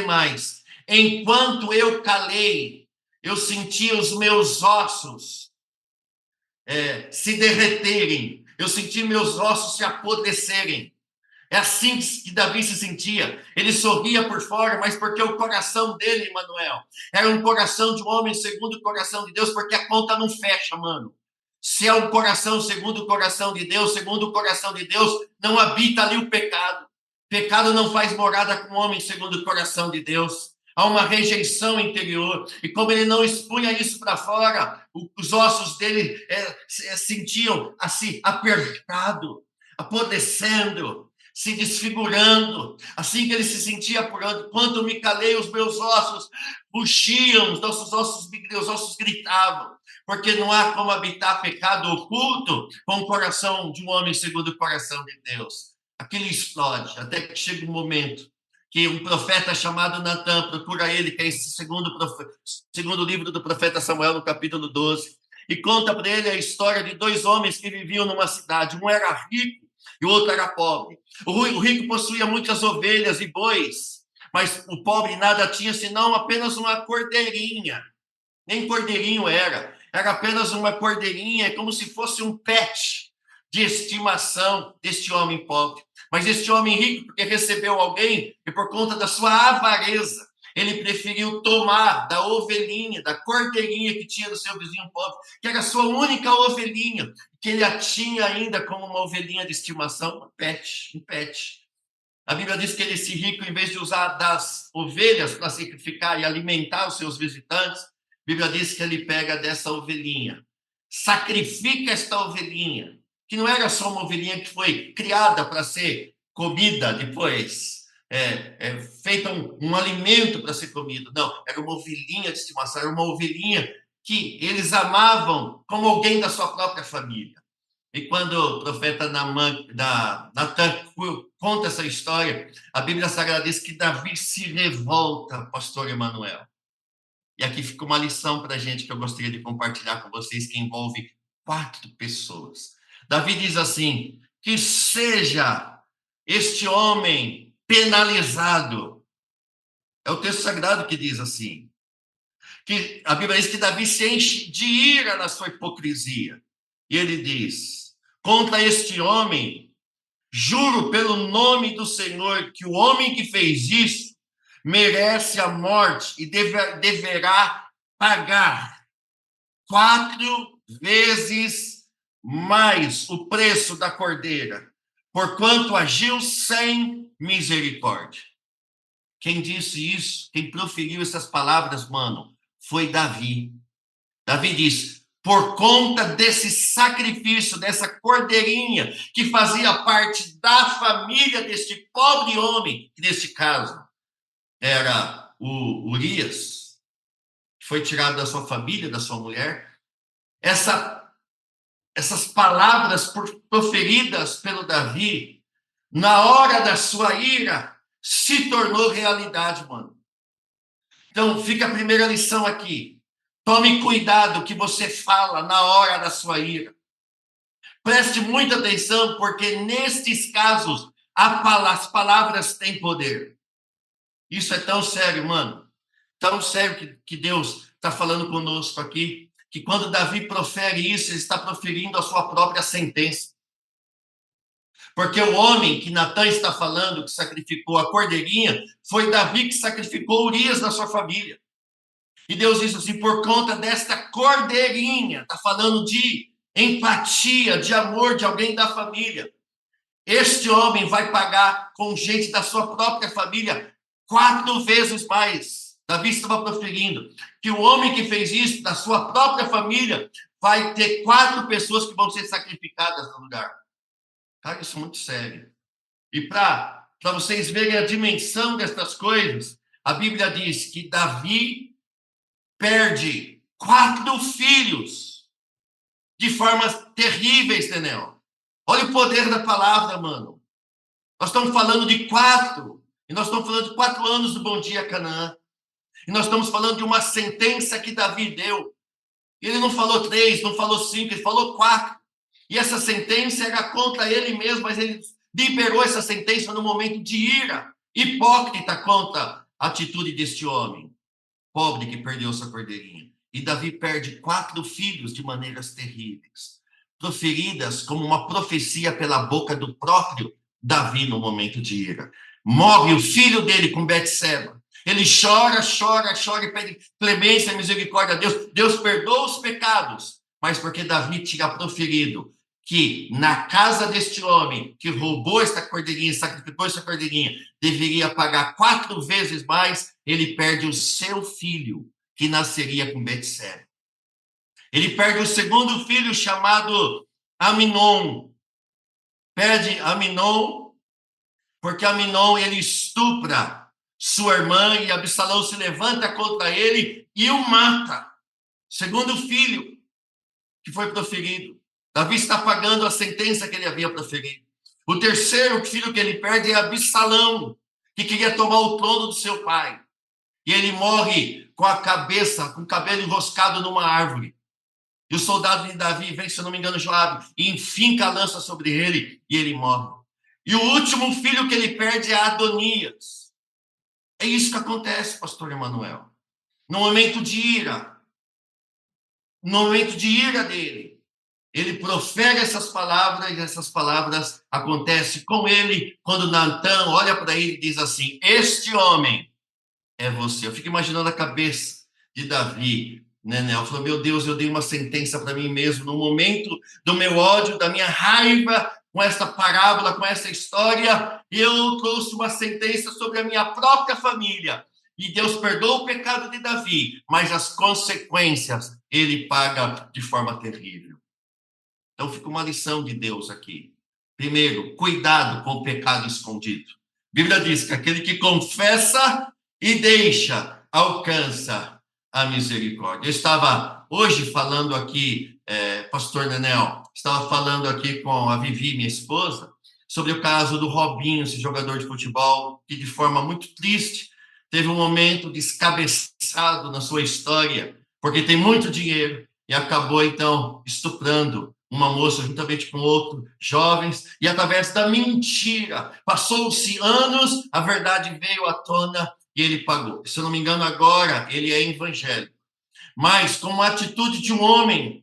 mais. Enquanto eu calei, eu senti os meus ossos se derreterem. Eu senti meus ossos se apodrecerem. É assim que Davi se sentia. Ele sorria por fora, mas porque o coração dele, Emanuel, era um coração de um homem segundo o coração de Deus, porque a conta não fecha, mano. Se é um coração segundo o coração de Deus, não habita ali o pecado. Pecado não faz morada com o homem segundo o coração de Deus. Há uma rejeição interior. E como ele não expunha isso para fora, os ossos dele sentiam assim, apertado, apodrecendo, se desfigurando. Assim que ele se sentia apurando, quando me calei, os meus ossos buchiam, os ossos gritavam, porque não há como habitar pecado oculto com o coração de um homem segundo o coração de Deus. Aquilo explode, até que chega um momento que um profeta chamado Natan procura ele, que é esse segundo livro do profeta Samuel, no capítulo 12, e conta para ele a história de dois homens que viviam numa cidade. Um era rico e o outro era pobre. O rico possuía muitas ovelhas e bois, mas o pobre nada tinha senão apenas uma cordeirinha. Nem cordeirinho era apenas uma cordeirinha, como se fosse um pet de estimação deste homem pobre. Mas este homem rico, porque recebeu alguém, e por conta da sua avareza, Ele preferiu tomar da ovelhinha, da cordeirinha que tinha do seu vizinho pobre, que era a sua única ovelhinha, que ele a tinha ainda como uma ovelhinha de estimação, um pet. A Bíblia diz que ele, esse rico, em vez de usar das ovelhas para sacrificar e alimentar os seus visitantes, a Bíblia diz que ele pega dessa ovelhinha, sacrifica esta ovelhinha, que não era só uma ovelhinha que foi criada para ser comida depois, feita um alimento para ser comido. Não, era uma ovelhinha de estimação, era uma ovelhinha que eles amavam como alguém da sua própria família. E quando o profeta Natan conta essa história, a Bíblia Sagrada diz que Davi se revolta, pastor Emanuel. E aqui fica uma lição para a gente que eu gostaria de compartilhar com vocês, que envolve 4 pessoas. Davi diz assim, que seja este homem penalizado. É o texto sagrado que diz assim, que a Bíblia diz que Davi se enche de ira na sua hipocrisia. E ele diz, contra este homem, juro pelo nome do Senhor que o homem que fez isso merece a morte e deverá pagar 4 vezes mais o preço da cordeira, porquanto agiu sem misericórdia. Quem disse isso, quem proferiu essas palavras, mano, foi Davi. Davi diz, por conta desse sacrifício, dessa cordeirinha, que fazia parte da família deste pobre homem, que neste caso era o Urias, que foi tirado da sua família, da sua mulher, essas palavras proferidas pelo Davi, na hora da sua ira, se tornou realidade, mano. Então, fica a primeira lição aqui. Tome cuidado o que você fala na hora da sua ira. Preste muita atenção, porque nestes casos, as palavras têm poder. Isso é tão sério, mano. Tão sério que Deus está falando conosco aqui, que quando Davi profere isso, ele está proferindo a sua própria sentença. Porque o homem que Natan está falando, que sacrificou a cordeirinha, foi Davi que sacrificou Urias na sua família. E Deus diz assim, por conta desta cordeirinha, está falando de empatia, de amor de alguém da família. Este homem vai pagar com gente da sua própria família 4 vezes mais. Davi estava proferindo que o homem que fez isso da sua própria família vai ter 4 pessoas que vão ser sacrificadas no lugar. Cara, isso é muito sério. E para vocês verem a dimensão destas coisas, a Bíblia diz que Davi perde 4 filhos de formas terríveis, Daniel. Olha o poder da palavra, mano. Nós estamos falando de 4, e nós estamos falando de 4 anos do Bom Dia Canaã. E nós estamos falando de uma sentença que Davi deu. Ele não falou 3, não falou 5, ele falou 4. E essa sentença era contra ele mesmo, mas ele liberou essa sentença no momento de ira hipócrita contra a atitude deste homem pobre que perdeu sua cordeirinha. E Davi perde 4 filhos de maneiras terríveis, proferidas como uma profecia pela boca do próprio Davi no momento de ira. Morre o filho dele com Betseba. Ele chora e pede clemência e misericórdia a Deus. Deus perdoa os pecados, mas porque Davi tinha proferido que na casa deste homem que roubou esta cordeirinha, sacrificou esta cordeirinha, deveria pagar 4 vezes mais, ele perde o seu filho, que nasceria com Betseba. Ele perde o segundo filho, chamado Aminon. Perde Aminon, porque Aminon, ele estupra sua irmã, e Absalão se levanta contra ele e o mata. Segundo filho que foi proferido. Davi está pagando a sentença que ele havia proferido. O terceiro filho que ele perde é Absalão, que queria tomar o trono do seu pai. E ele morre com a cabeça, com o cabelo enroscado numa árvore. E o soldado de Davi vem, se eu não me engano, Joabe, e enfinca a lança sobre ele, e ele morre. E o último filho que ele perde é Adonias. É isso que acontece, pastor Emanuel. No momento de ira, dele, ele profere essas palavras, e essas palavras acontecem com ele, quando Natan olha para ele e diz assim, este homem é você. Eu fico imaginando a cabeça de Davi, né? Ele falou, meu Deus, eu dei uma sentença para mim mesmo no momento do meu ódio, da minha raiva, com essa parábola, com essa história, eu trouxe uma sentença sobre a minha própria família. E Deus perdoa o pecado de Davi, mas as consequências ele paga de forma terrível. Então fica uma lição de Deus aqui. Primeiro, cuidado com o pecado escondido. A Bíblia diz que aquele que confessa e deixa, alcança a misericórdia. Eu estava hoje falando aqui, pastor Nenel, estava falando aqui com a Vivi, minha esposa, sobre o caso do Robinho, esse jogador de futebol, que de forma muito triste teve um momento descabeçado na sua história, porque tem muito dinheiro e acabou, então, estuprando uma moça juntamente com outro jovens, e através da mentira, passou-se anos, a verdade veio à tona e ele pagou. Se eu não me engano, agora ele é evangélico. Mas com uma atitude de um homem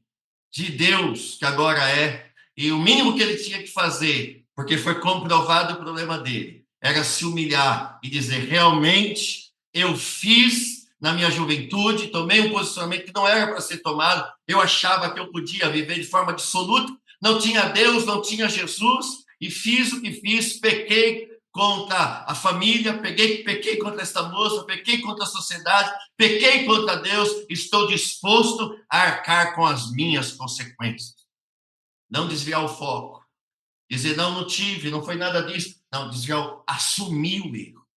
de Deus, que agora é, e o mínimo que ele tinha que fazer, porque foi comprovado o problema dele, era se humilhar e dizer, realmente, eu fiz na minha juventude, tomei um posicionamento que não era para ser tomado, eu achava que eu podia viver de forma absoluta, não tinha Deus, não tinha Jesus, e fiz o que fiz, pequei contra a família, pequei contra esta moça, pequei contra a sociedade, pequei contra Deus, estou disposto a arcar com as minhas consequências. Não desviar o foco, dizer, não tive, não foi nada disso, não, desviar, assumir o erro,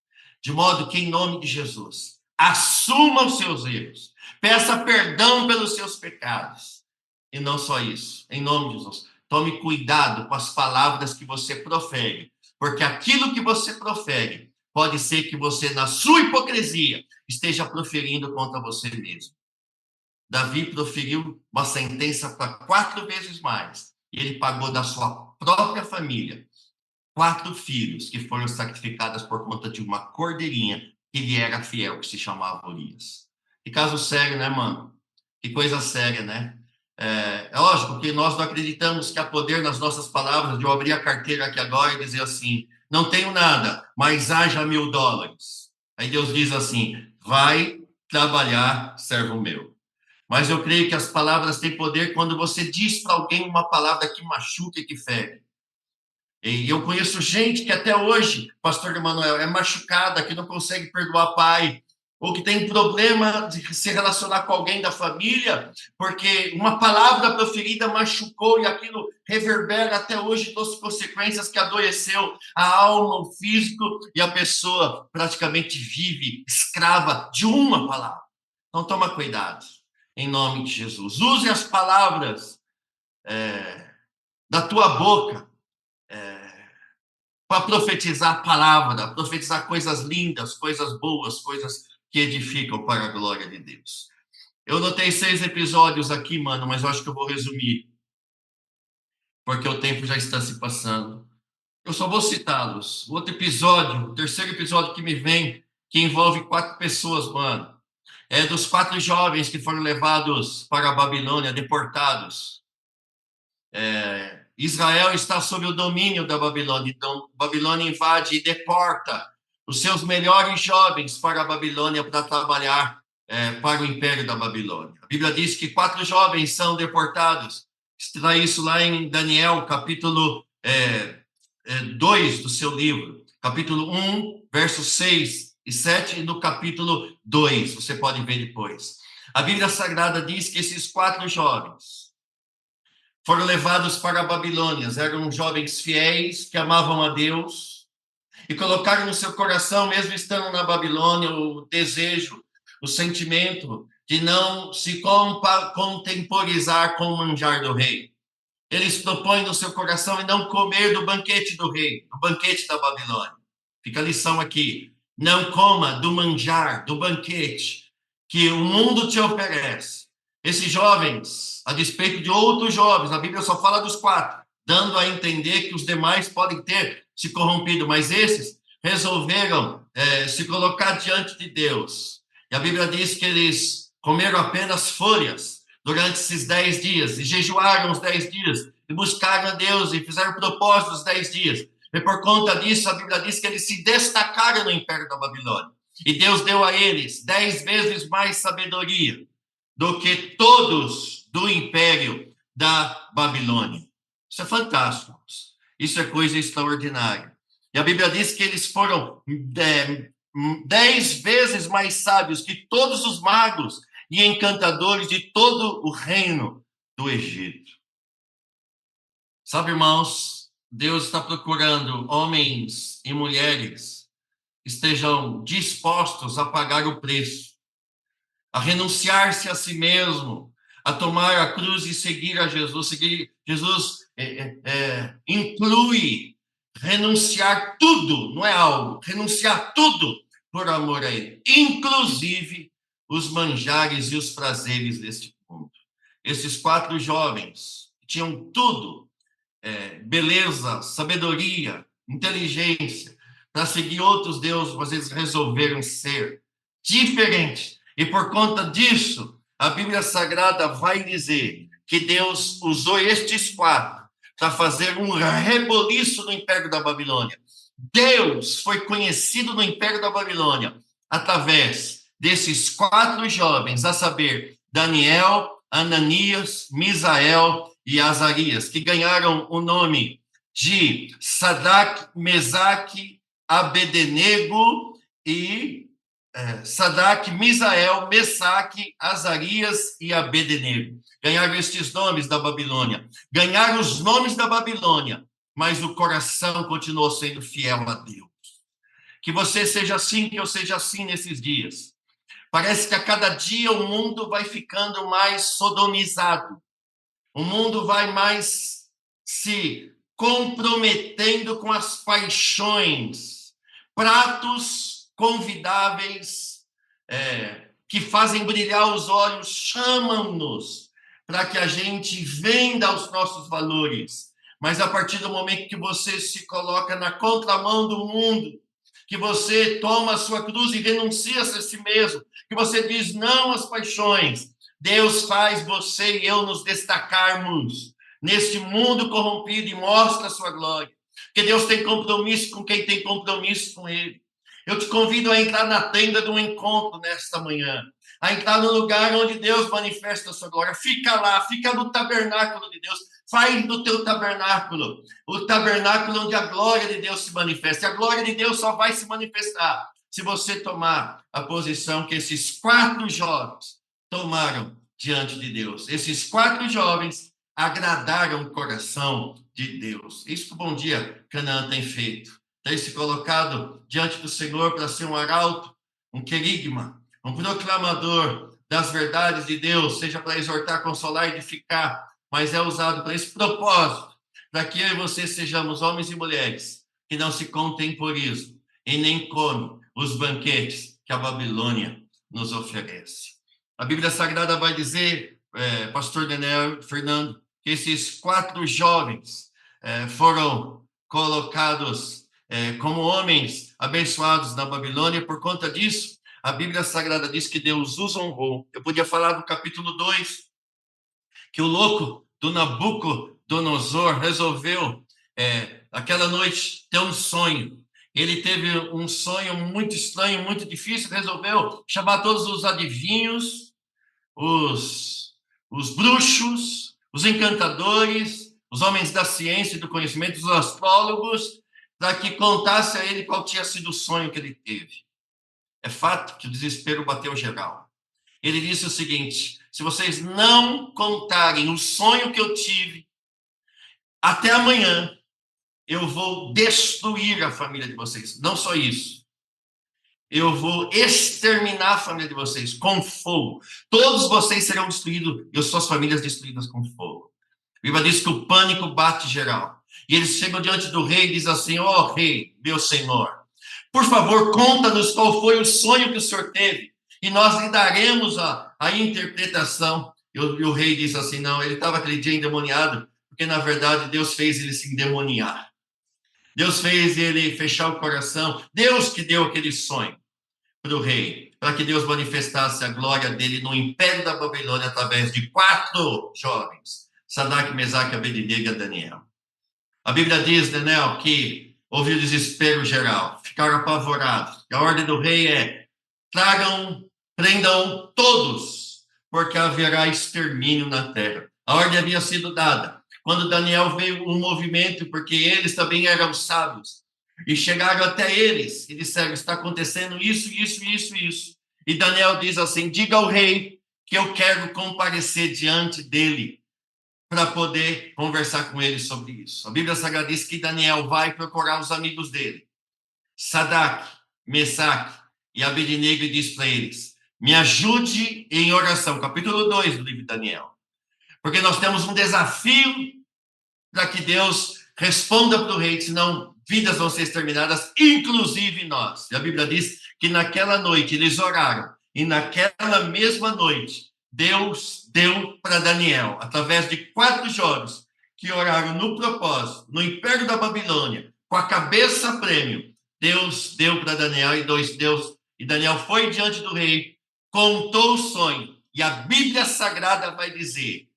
de modo que, em nome de Jesus, assuma os seus erros, peça perdão pelos seus pecados, e não só isso, em nome de Jesus, tome cuidado com as palavras que você profere, porque aquilo que você profere pode ser que você, na sua hipocrisia, esteja proferindo contra você mesmo. Davi proferiu uma sentença para 4 vezes mais, e ele pagou da sua própria família 4 filhos que foram sacrificados por conta de uma cordeirinha que lhe era fiel, que se chamava Urias. Que caso sério, né, mano? Que coisa séria, né? É lógico que nós não acreditamos que há poder nas nossas palavras de eu abrir a carteira aqui agora e dizer assim, não tenho nada, mas haja $1.000. Aí Deus diz assim, vai trabalhar, servo meu. Mas eu creio que as palavras têm poder quando você diz para alguém uma palavra que machuca e que fere. E eu conheço gente que até hoje, pastor Emanuel, é machucada, que não consegue perdoar pai, ou que tem problema de se relacionar com alguém da família, porque uma palavra proferida machucou e aquilo reverbera até hoje todas as consequências que adoeceu a alma, o físico, e a pessoa praticamente vive escrava de uma palavra. Então toma cuidado, em nome de Jesus. Use as palavras da tua boca para profetizar a palavra, profetizar coisas lindas, coisas boas, coisas que edificam para a glória de Deus. Eu notei 6 episódios aqui, mano, mas eu acho que eu vou resumir, porque o tempo já está se passando. Eu só vou citá-los. O outro episódio, o terceiro episódio que me vem, que envolve 4 pessoas, mano, é dos 4 jovens que foram levados para a Babilônia, deportados. Israel está sob o domínio da Babilônia, então Babilônia invade e deporta os seus melhores jovens para a Babilônia para trabalhar para o império da Babilônia. A Bíblia diz que 4 jovens são deportados. Está isso lá em Daniel, capítulo 2 do seu livro, capítulo 1, versos 6 e 7, e no capítulo 2, você pode ver depois. A Bíblia Sagrada diz que esses 4 jovens foram levados para a Babilônia, eram jovens fiéis que amavam a Deus e colocaram no seu coração, mesmo estando na Babilônia, o desejo, o sentimento de não se contemporizar com o manjar do rei. Eles propõem no seu coração em não comer do banquete do rei, do banquete da Babilônia. Fica a lição aqui. Não coma do manjar, do banquete que o mundo te oferece. Esses jovens, a despeito de outros jovens, a Bíblia só fala dos 4, dando a entender que os demais podem ter se corrompido, mas esses resolveram se colocar diante de Deus. E a Bíblia diz que eles comeram apenas folhas durante esses 10 dias, e jejuaram os 10 dias, e buscaram a Deus, e fizeram propósitos os 10 dias. E por conta disso, a Bíblia diz que eles se destacaram no império da Babilônia. E Deus deu a eles 10 vezes mais sabedoria do que todos do império da Babilônia. Isso é fantástico. Isso é coisa extraordinária. E a Bíblia diz que eles foram 10 vezes mais sábios que todos os magos e encantadores de todo o reino do Egito. Sabe, irmãos, Deus está procurando homens e mulheres que estejam dispostos a pagar o preço, a renunciar-se a si mesmo, a tomar a cruz e seguir a Jesus. Seguir Jesus inclui renunciar tudo, não é algo, renunciar tudo por amor a Ele, inclusive os manjares e os prazeres deste mundo. Esses 4 jovens tinham tudo, beleza, sabedoria, inteligência, para seguir outros deuses, mas eles resolveram ser diferentes. E por conta disso, a Bíblia Sagrada vai dizer que Deus usou estes 4 para fazer um reboliço no Império da Babilônia. Deus foi conhecido no Império da Babilônia através desses 4 jovens, a saber, Daniel, Ananias, Misael e Azarias, que ganharam o nome de Sadraque, Mesaque, Abednego e Sadraque, Misael, Mesaque, Azarias e Abednego. Ganharam estes nomes da Babilônia. Ganharam os nomes da Babilônia, mas o coração continuou sendo fiel a Deus. Que você seja assim, que eu seja assim nesses dias. Parece que a cada dia o mundo vai ficando mais sodomizado. O mundo vai mais se comprometendo com as paixões, pratos convidáveis, que fazem brilhar os olhos, chamam-nos para que a gente venda os nossos valores. Mas a partir do momento que você se coloca na contramão do mundo, que você toma a sua cruz e renuncia a si mesmo, que você diz não às paixões, Deus faz você e eu nos destacarmos neste mundo corrompido e mostra a sua glória. Porque Deus tem compromisso com quem tem compromisso com Ele. Eu te convido a entrar na tenda do encontro nesta manhã, a entrar no lugar onde Deus manifesta a sua glória. Fica lá, fica no tabernáculo de Deus. Faz do teu tabernáculo o tabernáculo onde a glória de Deus se manifesta. E a glória de Deus só vai se manifestar se você tomar a posição que esses 4 jovens tomaram diante de Deus. Esses 4 jovens agradaram o coração de Deus. Isso que o Bom Dia Canaã tem feito. Tem se colocado diante do Senhor para ser um arauto, um querigma, um proclamador das verdades de Deus, seja para exortar, consolar, edificar, mas é usado para esse propósito, para que eu e você sejamos homens e mulheres que não se contemporizam e nem comem os banquetes que a Babilônia nos oferece. A Bíblia Sagrada vai dizer, pastor Daniel, Fernando, que esses 4 jovens foram colocados como homens abençoados na Babilônia. Por conta disso, a Bíblia Sagrada diz que Deus os honrou. Eu podia falar do capítulo 2, que o louco do Nabucodonosor resolveu, aquela noite, ter um sonho. Ele teve um sonho muito estranho, muito difícil, resolveu chamar todos os adivinhos, os bruxos, os encantadores, os homens da ciência e do conhecimento, os astrólogos, para que contasse a ele qual tinha sido o sonho que ele teve. É fato que o desespero bateu geral. Ele disse o seguinte: se vocês não contarem o sonho que eu tive, até amanhã eu vou destruir a família de vocês. Não só isso, eu vou exterminar a família de vocês com fogo. Todos vocês serão destruídos e as suas famílias destruídas com fogo. A Bíblia diz que o pânico bate geral. E eles chegam diante do rei e dizem assim: ó rei, meu senhor, por favor, conta-nos qual foi o sonho que o senhor teve, e nós lhe daremos a interpretação. E o rei diz assim: não, ele estava aquele dia endemoniado, porque na verdade Deus fez ele se endemoniar. Deus fez ele fechar o coração. Deus que deu aquele sonho para o rei, para que Deus manifestasse a glória dele no império da Babilônia através de 4 jovens, Sadraque, Mesaque, Abednego e Daniel. A Bíblia diz, Daniel, que houve o desespero geral, ficaram apavorados. A ordem do rei é: tragam, prendam todos, porque haverá extermínio na terra. A ordem havia sido dada. Quando Daniel veio um movimento, porque eles também eram sábios, e chegaram até eles e disseram: está acontecendo isso, isso, isso, isso. E Daniel diz assim: diga ao rei que eu quero comparecer diante dele para poder conversar com ele sobre isso. A Bíblia Sagrada diz que Daniel vai procurar os amigos dele, Sadraque, Mesaque e Abednego, e diz para eles: me ajude em oração. Capítulo 2 do livro de Daniel. Porque nós temos um desafio para que Deus responda para o rei, senão vidas vão ser exterminadas, inclusive nós. E a Bíblia diz que naquela noite eles oraram, e naquela mesma noite Deus deu para Daniel, através de 4 jovens que oraram no propósito, no império da Babilônia, com a cabeça a prêmio. Deus deu para Daniel, e Daniel foi diante do rei, contou o sonho, e a Bíblia Sagrada vai dizer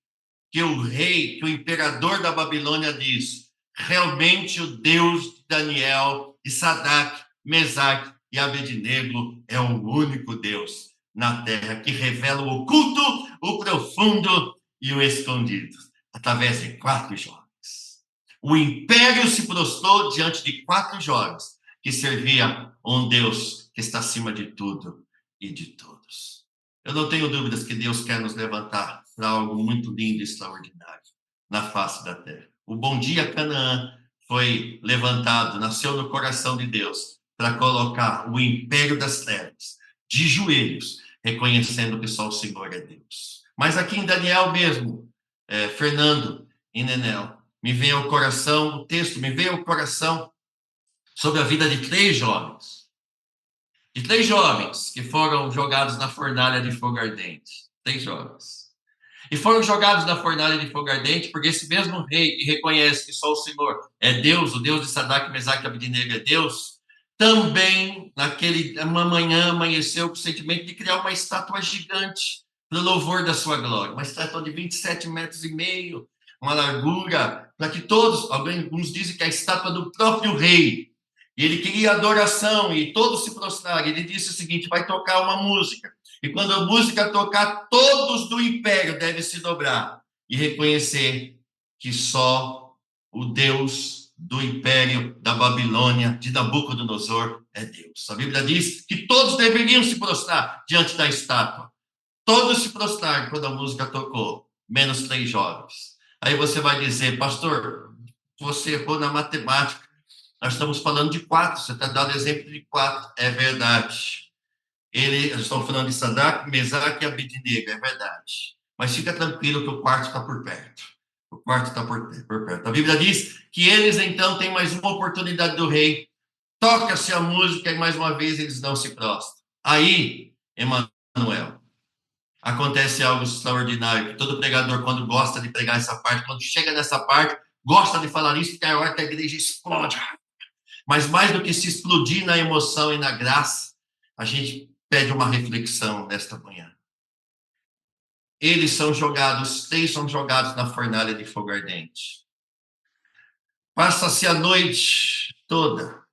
que o rei, que o imperador da Babilônia diz: realmente o Deus de Daniel, e Sadraque, Mesaque e Abednego é o único Deus na terra que revela o oculto, o profundo e o escondido, através de 4 jovens. O império se prostrou diante de 4 jovens que serviam um Deus que está acima de tudo e de todos. Eu não tenho dúvidas que Deus quer nos levantar para algo muito lindo e extraordinário na face da terra. O Bom Dia Canaã foi levantado, nasceu no coração de Deus para colocar o império das trevas de joelhos, reconhecendo que só o Senhor é Deus. Mas aqui em Daniel mesmo, Fernando e Nenel, me veio ao coração, o texto me veio ao coração sobre a vida de 3 jovens. De 3 jovens que foram jogados na fornalha de fogo ardente. 3 jovens. E foram jogados na fornalha de fogo ardente, porque esse mesmo rei que reconhece que só o Senhor é Deus, o Deus de Sadraque, Mesaque e Abednego é Deus, também, uma manhã, amanheceu com o sentimento de criar uma estátua gigante para o louvor da sua glória. Uma estátua de 27 metros e meio, uma largura, para que todos, alguns dizem que é a estátua do próprio rei. E ele queria adoração, e todos se prostraram. Ele disse o seguinte: vai tocar uma música. E quando a música tocar, todos do império devem se dobrar e reconhecer que só o Deus do império da Babilônia, de Nabucodonosor, é Deus. A Bíblia diz que todos deveriam se prostrar diante da estátua. Todos se prostraram quando a música tocou, menos 3 jovens. Aí você vai dizer: pastor, você errou na matemática. Nós estamos falando de 4, você está dando exemplo de 4. É verdade. Eles estão falando de Sadraque, Mesaque e Abednego, é verdade. Mas fica tranquilo que o quarto está por perto. O quarto está por perto. A Bíblia diz que eles, então, têm mais uma oportunidade do rei. Toca-se a música e, mais uma vez, eles não se prostram. Aí, Emanuel, acontece algo extraordinário, que todo pregador, quando gosta de pregar essa parte, quando chega nessa parte, gosta de falar isso, porque é a hora que a igreja explode. Mas mais do que se explodir na emoção e na graça, a gente pede uma reflexão nesta manhã. Eles são jogados, 3 são jogados na fornalha de fogo ardente. Passa-se a noite toda. Pra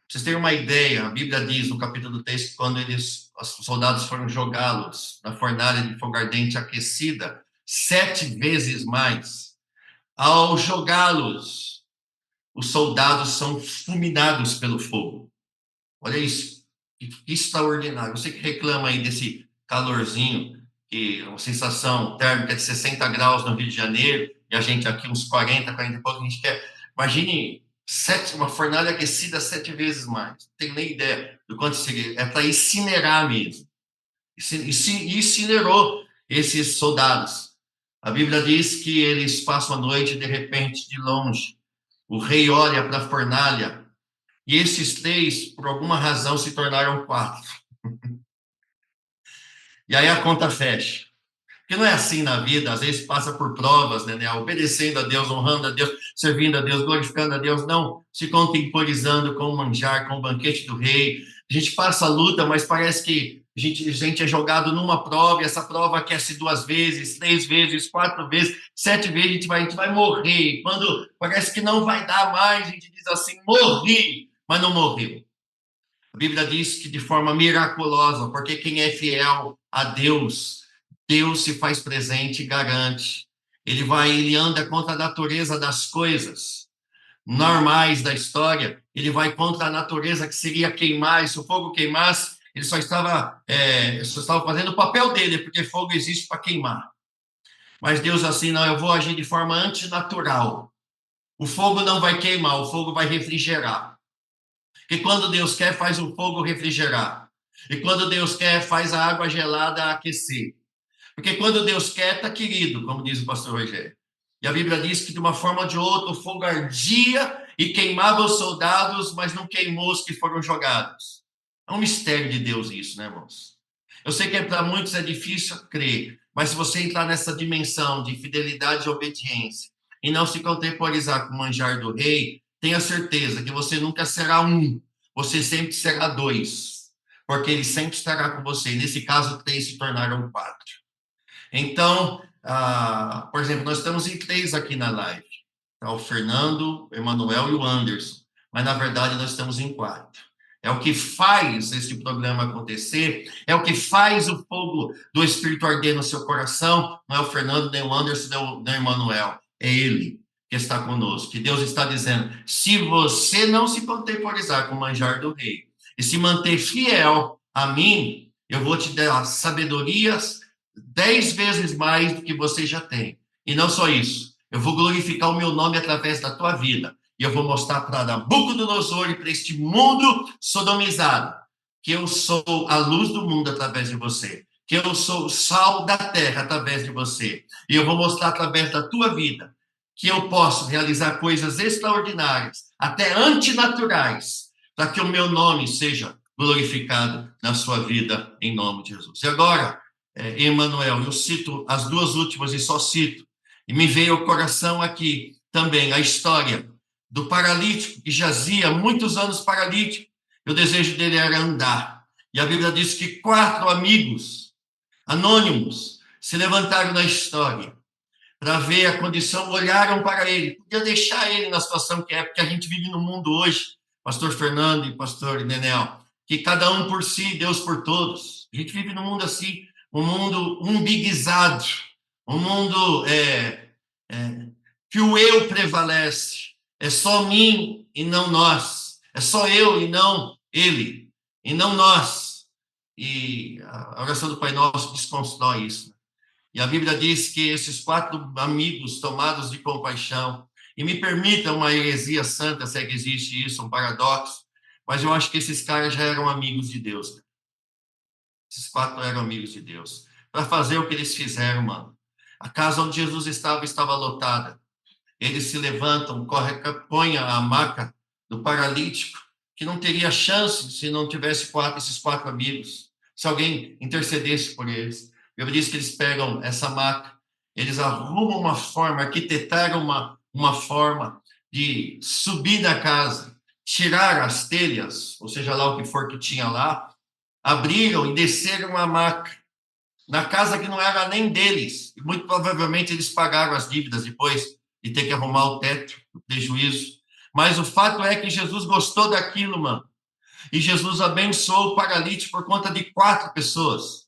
vocês terem uma ideia, a Bíblia diz no capítulo 3 que quando os soldados foram jogá-los na fornalha de fogo ardente aquecida 7 vezes mais, ao jogá-los, os soldados são fulminados pelo fogo. Olha isso, que extraordinário. Você que reclama aí desse calorzinho, que uma sensação térmica de 60 graus no Rio de Janeiro, e a gente aqui uns 40, 40 e pouco, a gente quer. Imagine uma fornalha aquecida 7 vezes mais. Não tenho nem ideia do quanto seria. É para incinerar mesmo. E incinerou esses soldados. A Bíblia diz que eles passam a noite de repente, de longe. O rei olha para a fornalha e esses 3, por alguma razão, se tornaram 4. E aí a conta fecha. Porque não é assim na vida, às vezes passa por provas, né? Obedecendo a Deus, honrando a Deus, servindo a Deus, glorificando a Deus, não se contemporizando com o manjar, com o banquete do rei. A gente passa a luta, mas parece que a gente é jogado numa prova, e essa prova aquece 2 vezes, 3 vezes, 4 vezes, 7 vezes, a gente vai morrer. E quando parece que não vai dar mais, a gente diz assim: morri, mas não morreu. A Bíblia diz que de forma miraculosa, porque quem é fiel a Deus, Deus se faz presente e garante. Ele anda contra a natureza das coisas normais da história, ele vai contra a natureza que seria queimar, e se o fogo queimasse, ele só estava fazendo o papel dele, porque fogo existe para queimar. Mas Deus assim, não, eu vou agir de forma antinatural. O fogo não vai queimar, o fogo vai refrigerar. E quando Deus quer, faz o fogo refrigerar. E quando Deus quer, faz a água gelada aquecer. Porque quando Deus quer, está querido, como diz o pastor Rogério. E a Bíblia diz que de uma forma ou de outra o fogo ardia e queimava os soldados, mas não queimou os que foram jogados. É um mistério de Deus isso, né, irmãos? Eu sei que para muitos é difícil crer, mas se você entrar nessa dimensão de fidelidade e obediência e não se contemporizar com o manjar do rei, tenha certeza que você nunca será um, você sempre será dois, porque ele sempre estará com você. E nesse caso, três se tornaram quatro. Então, por exemplo, nós estamos em três aqui na live. Tá? O Fernando, o Emanuel e o Anderson. Mas, na verdade, nós estamos em quatro. É o que faz esse programa acontecer, é o que faz o fogo do Espírito arder no seu coração. Não é o Fernando, nem o Anderson, nem o Emanuel. É ele que está conosco. Que Deus está dizendo, se você não se contemporizar com o manjar do rei e se manter fiel a mim, eu vou te dar sabedorias 10 vezes mais do que você já tem. E não só isso, eu vou glorificar o meu nome através da tua vida. E eu vou mostrar para Nabucodonosor e para este mundo sodomizado que eu sou a luz do mundo através de você. Que eu sou o sal da terra através de você. E eu vou mostrar através da tua vida que eu posso realizar coisas extraordinárias, até antinaturais, para que o meu nome seja glorificado na sua vida, em nome de Jesus. E agora, Emanuel, eu cito as duas últimas e só cito, e me veio ao coração aqui também a história do paralítico que jazia muitos anos paralítico, e o desejo dele era andar. E a Bíblia diz que quatro amigos anônimos se levantaram na história para ver a condição, olharam para ele, podia deixar ele na situação que é, porque a gente vive no mundo hoje, pastor Fernando e pastor Nenel, que cada um por si, Deus por todos. A gente vive num mundo assim, um mundo umbiguizado, um mundo que o eu prevalece. É só mim e não nós. É só eu e não ele, e não nós. E a oração do Pai Nosso desconstrói isso. E a Bíblia diz que esses quatro amigos tomados de compaixão, e me permita uma heresia santa, se é que existe isso, um paradoxo, mas eu acho que esses caras já eram amigos de Deus. Né? Esses quatro eram amigos de Deus. Para fazer o que eles fizeram, mano. A casa onde Jesus estava lotada. Eles se levantam, põem a maca do paralítico, que não teria chance se não tivesse esses quatro amigos, se alguém intercedesse por eles. Eu disse que eles pegam essa maca, eles arrumam uma forma, arquitetaram uma forma de subir da casa, tirar as telhas, ou seja lá o que for que tinha lá, abriram e desceram a maca na casa que não era nem deles. E muito provavelmente eles pagaram as dívidas depois de ter que arrumar o teto, o prejuízo. Mas o fato é que Jesus gostou daquilo, mano. E Jesus abençoou o paralítico por conta de quatro pessoas.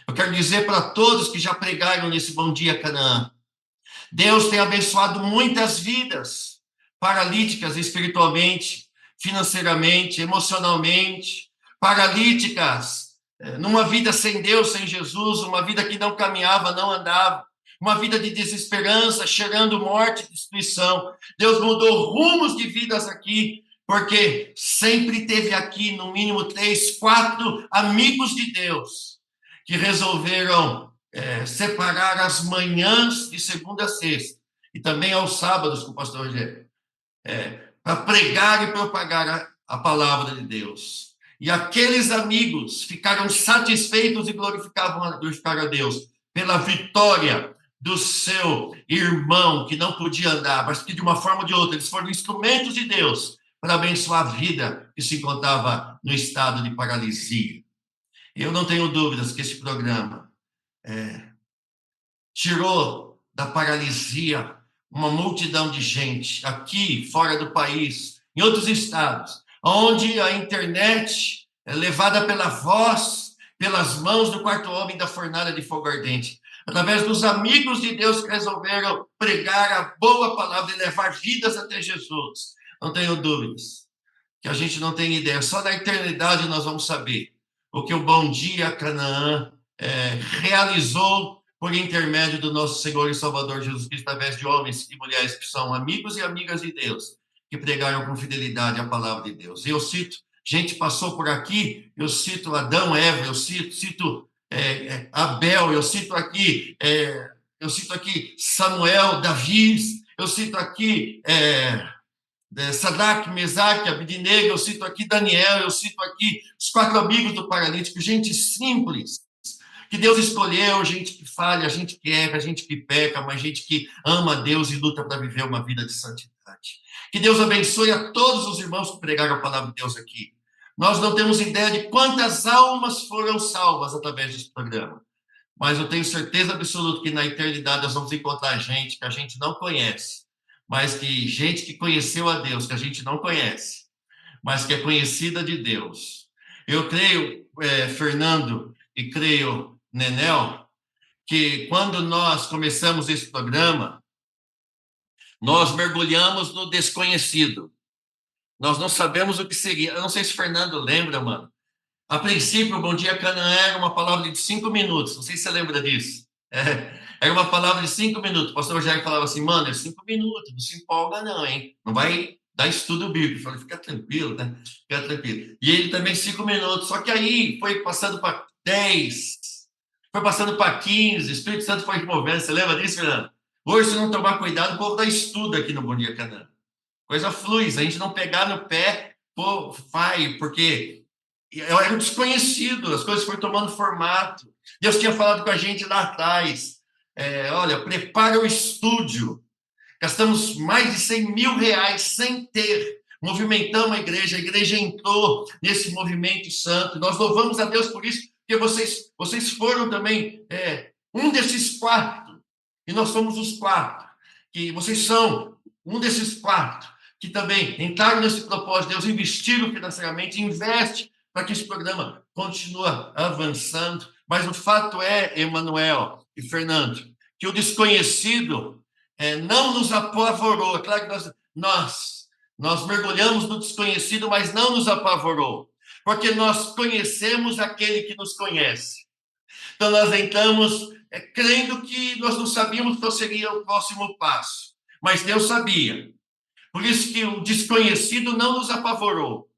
Eu quero dizer para todos que já pregaram nesse Bom Dia Canaã, Deus tem abençoado muitas vidas paralíticas espiritualmente, financeiramente, emocionalmente, paralíticas numa vida sem Deus, sem Jesus, uma vida que não caminhava, não andava, uma vida de desesperança, cheirando morte e destruição. Deus mudou rumos de vidas aqui, porque sempre teve aqui, no mínimo, três, quatro amigos de Deus que resolveram separar as manhãs de segunda a sexta e também aos sábados com o pastor Rogério, para pregar e propagar a palavra de Deus. E aqueles amigos ficaram satisfeitos e glorificaram a Deus pela vitória do seu irmão que não podia andar, mas que de uma forma ou de outra eles foram instrumentos de Deus para abençoar a vida que se encontrava no estado de paralisia. Eu não tenho dúvidas que esse programa tirou da paralisia uma multidão de gente aqui, fora do país, em outros estados, onde a internet é levada pela voz, pelas mãos do quarto homem da fornalha de fogo ardente, através dos amigos de Deus que resolveram pregar a boa palavra e levar vidas até Jesus. Não tenho dúvidas que a gente não tem ideia. Só na eternidade nós vamos saber o que o Bom Dia Canaã realizou por intermédio do nosso Senhor e Salvador Jesus Cristo, através de homens e mulheres que são amigos e amigas de Deus, que pregaram com fidelidade a palavra de Deus. E eu cito, gente passou por aqui, eu cito Adão, Eva, eu cito Abel, eu cito aqui Samuel, Davi, eu cito aqui Sadraque, Mesaque, Abidnego, eu cito aqui Daniel, eu cito aqui os 4 amigos do paralítico, gente simples, que Deus escolheu, gente que falha, gente que erra, gente que peca, mas gente que ama a Deus e luta para viver uma vida de santidade. Que Deus abençoe a todos os irmãos que pregaram a palavra de Deus aqui. Nós não temos ideia de quantas almas foram salvas através desse programa, mas eu tenho certeza absoluta que na eternidade nós vamos encontrar gente que a gente não conhece, mas que gente que conheceu a Deus, que a gente não conhece, mas que é conhecida de Deus. Eu creio, Fernando, e creio, Nenel, que quando nós começamos esse programa, nós mergulhamos no desconhecido. Nós não sabemos o que seria. Eu não sei se o Fernando lembra, mano. A princípio, o Bom Dia Canaã era uma palavra de 5 minutos. Não sei se você lembra disso. Era uma palavra de 5 minutos. O pastor Rogério falava assim, mano, é 5 minutos, não se empolga não, hein? Não vai dar estudo bíblico. Eu falei, fica tranquilo, né? Fica tranquilo. E ele também 5 minutos. Só que aí foi passando para 10, foi passando para 15, o Espírito Santo foi movendo. Você lembra disso, Fernando? Hoje, se não tomar cuidado, o povo dá estudo aqui no Bom Dia Canaã. Coisa flui, se a gente não pegar no pé, pô, vai, porque era um desconhecido, as coisas foram tomando formato. Deus tinha falado com a gente lá atrás, olha, prepara o estúdio, gastamos mais de 100 mil reais sem ter, movimentamos a igreja entrou nesse movimento santo, nós louvamos a Deus por isso, porque vocês foram também um desses 4, e nós somos os 4, que vocês são um desses 4, que também entraram nesse propósito, Deus investiram financeiramente, investe para que esse programa continue avançando, mas o fato é, Emanuel e Fernando, que o desconhecido não nos apavorou. É claro que nós mergulhamos no desconhecido, mas não nos apavorou, porque nós conhecemos aquele que nos conhece. Então, nós entramos crendo que nós não sabíamos qual seria o próximo passo, mas Deus sabia. Por isso que o desconhecido não nos apavorou.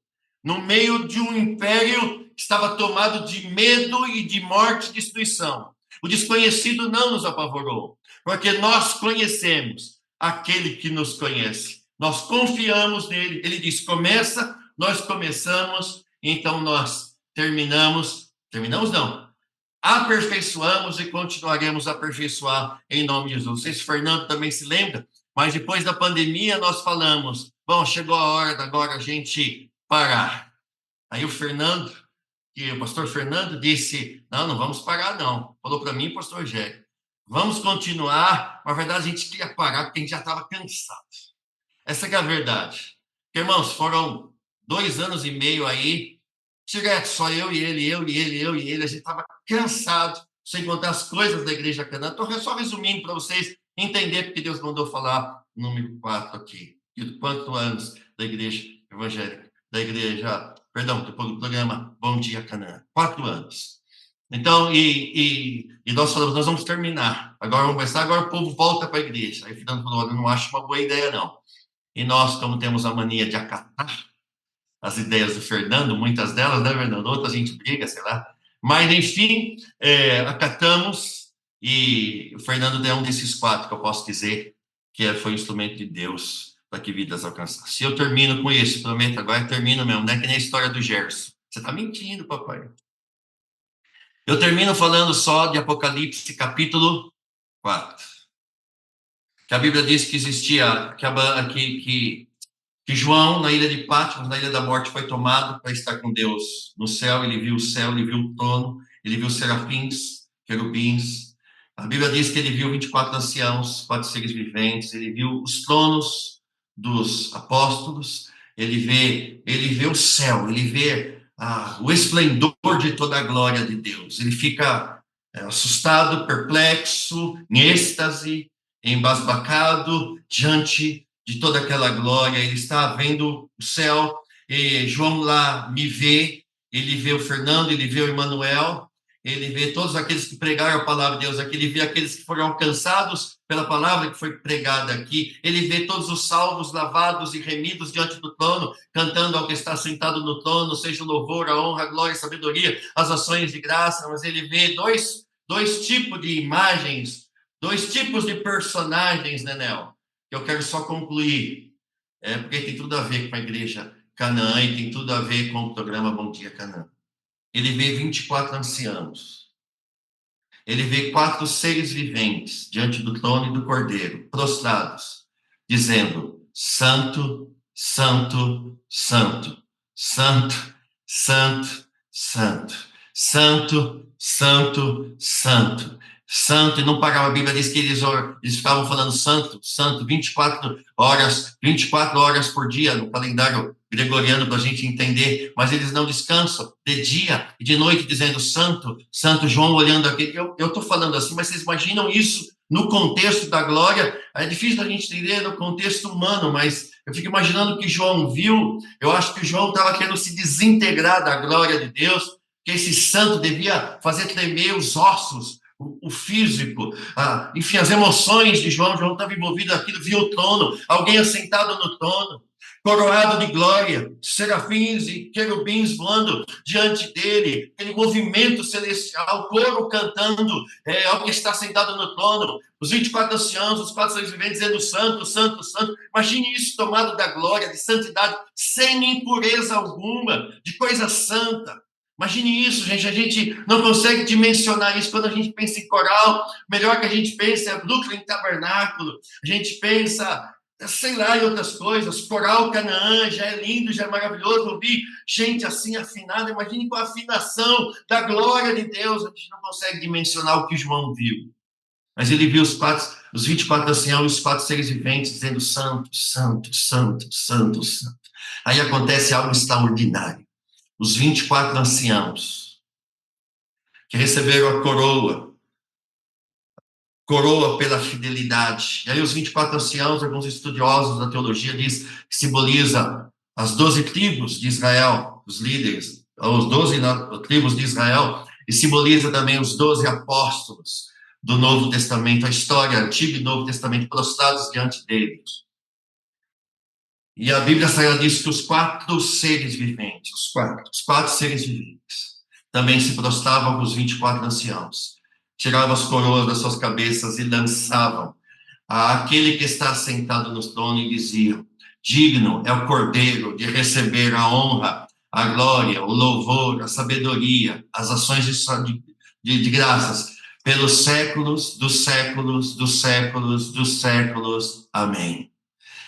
No meio de um império que estava tomado de medo e de morte e destruição, o desconhecido não nos apavorou, porque nós conhecemos aquele que nos conhece. Nós confiamos nele. Ele diz, começa, nós começamos, então nós terminamos não, aperfeiçoamos e continuaremos a aperfeiçoar em nome de Jesus. Não sei se o Fernando também se lembra, mas depois da pandemia nós falamos, bom, chegou a hora agora a gente parar. Aí o pastor Fernando disse, não vamos parar não. Falou para mim, pastor Rogério, vamos continuar. Na verdade, a gente queria parar porque a gente já estava cansado. Essa é a verdade. Porque, irmãos, foram 2 anos e meio aí, direto, só eu e ele, a gente estava cansado, sem contar as coisas da Igreja Canaã. Estou só resumindo para vocês entenderem porque Deus mandou falar número 4 aqui, e quantos anos da Igreja Evangélica, do programa Bom Dia Canaã, 4 anos. Então, e nós falamos, nós vamos terminar, agora vamos começar, agora o povo volta para a igreja. Aí o Fernando falou, eu não acho uma boa ideia, não. E nós, como temos a mania de acatar as ideias do Fernando, muitas delas, né, Fernando? Outras a gente briga, sei lá. Mas, enfim, acatamos, e o Fernando é um desses 4 que eu posso dizer que foi um instrumento de Deus para que vidas alcançassem. Eu termino com isso, prometo, agora eu termino mesmo, não é que nem a história do Gerson. Você está mentindo, papai. Eu termino falando só de Apocalipse, capítulo 4. Que a Bíblia diz que existia, que João, na ilha de Patmos, na ilha da morte, foi tomado para estar com Deus no céu. Ele viu o céu, ele viu o trono, ele viu serafins, querubins. A Bíblia diz que ele viu 24 anciãos, 4 seres viventes, ele viu os tronos dos apóstolos, ele vê o céu, ele vê o esplendor de toda a glória de Deus. Ele fica assustado, perplexo, em êxtase, embasbacado diante de toda aquela glória. Ele está vendo o céu, e João lá me vê, ele vê o Fernando, ele vê o Emanuel, ele vê todos aqueles que pregaram a palavra de Deus aqui, ele vê aqueles que foram alcançados pela palavra que foi pregada aqui, ele vê todos os salvos, lavados e remidos diante do trono, cantando ao que está sentado no trono, seja o louvor, a honra, a glória, a sabedoria, as ações de graça. Mas ele vê dois tipos de imagens, dois tipos de personagens, né, Nel? Que eu quero só concluir, porque tem tudo a ver com a igreja Canaã e tem tudo a ver com o programa Bom Dia Canaã. Ele vê 24 anciãos. Ele vê 4 seres viventes diante do trono e do Cordeiro, prostrados, dizendo: Santo, Santo, Santo, Santo, Santo, Santo, Santo, Santo, Santo, Santo. E não parava, a Bíblia diz que eles ficavam falando santo, santo, 24 horas por dia, no calendário gregoriano, para a gente entender, mas eles não descansam, de dia e de noite, dizendo santo, santo. João olhando aqui, eu estou falando assim, mas vocês imaginam isso no contexto da glória? É difícil a gente entender no contexto humano, mas eu fico imaginando que João viu. Eu acho que João estava querendo se desintegrar da glória de Deus, que esse santo devia fazer tremer os ossos, o físico, enfim, as emoções de João. João estava envolvido naquilo, viu o trono, alguém assentado no trono, coroado de glória, serafins e querubins voando diante dele, aquele movimento celestial, o coro cantando ao que está sentado no trono, os 24 anciãos, os 4 seres viventes dizendo santo, santo, santo. Imagine isso tomado da glória, de santidade, sem impureza alguma, de coisa santa. Imagine isso, gente. A gente não consegue dimensionar isso quando a gente pensa em coral. Melhor que a gente pense é Brooklyn Tabernáculo. A gente pensa, sei lá, em outras coisas. Coral Canaã já é lindo, já é maravilhoso ouvir gente assim afinada. Imagine com a afinação da glória de Deus. A gente não consegue dimensionar o que João viu. Mas ele viu os 24 anciãos, os 4 seres viventes dizendo santo, santo, santo, santo, santo. Aí acontece algo extraordinário. Os 24 anciãos que receberam a coroa pela fidelidade. E aí os 24 anciãos, alguns estudiosos da teologia diz que simboliza as 12 tribos de Israel, os líderes, os 12 tribos de Israel, e simboliza também os 12 apóstolos do Novo Testamento, a história, Antigo e Novo Testamento, prostrados diante deles. E a Bíblia Sagrada diz que os 4 seres viventes, os quatro seres viventes, também se prostravam com os 24 anciãos, tiravam as coroas das suas cabeças e lançavam àquele que está sentado no trono e diziam: digno é o Cordeiro de receber a honra, a glória, o louvor, a sabedoria, as ações de graças, pelos séculos dos séculos dos séculos dos séculos. Amém.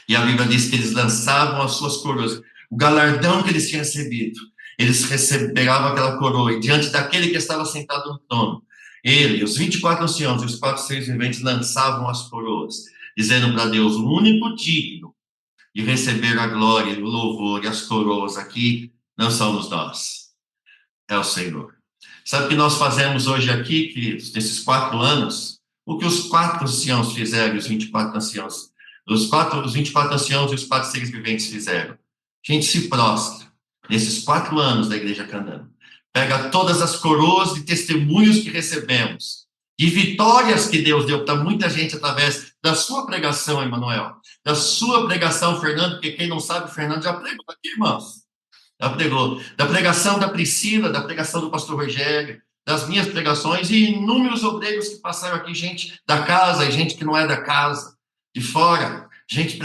E a Bíblia diz que eles lançavam as suas coroas, o galardão que eles tinham recebido. Eles receberam aquela coroa, e diante daquele que estava sentado no trono, ele, os 24 anciãos e os 4 seres viventes lançavam as coroas, dizendo para Deus: o único digno de receber a glória, o louvor e as coroas aqui não somos nós, é o Senhor. Sabe o que nós fazemos hoje aqui, queridos, nesses 4 anos? O que os 4 anciãos fizeram, os 24 anciãos, os 24 anciãos e os 4 seres viventes fizeram. A gente se prostra nesses 4 anos da Igreja Canaã. Pega todas as coroas de testemunhos que recebemos, de vitórias que Deus deu para muita gente através da sua pregação, Emanuel, da sua pregação, Fernando, porque quem não sabe, o Fernando já pregou aqui, irmãos. Já pregou. Da pregação da Priscila, da pregação do pastor Rogério, das minhas pregações e inúmeros obreiros que passaram aqui, gente da casa e gente que não é da casa, de fora, gente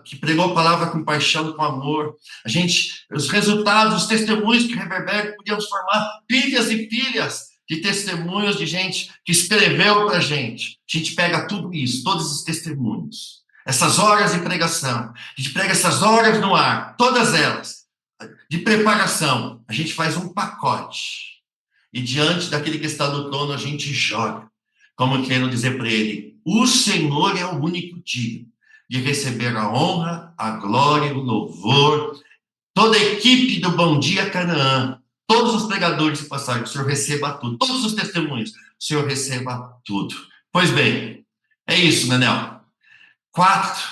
que pregou a palavra com paixão, com amor. A gente, os resultados, os testemunhos que reverberam, podíamos formar pilhas e pilhas de testemunhos de gente que escreveu para a gente. A gente pega tudo isso, todos esses testemunhos, essas horas de pregação, a gente pega essas horas no ar, todas elas, de preparação, a gente faz um pacote. E diante daquele que está no trono, a gente joga, como querendo dizer para ele: o Senhor é o único digno de receber a honra, a glória, o louvor toda a equipe do Bom Dia Canaã, todos os pregadores que passaram, que o Senhor receba tudo, todos os testemunhos, o Senhor receba tudo. Pois bem, é isso, Nenel. 4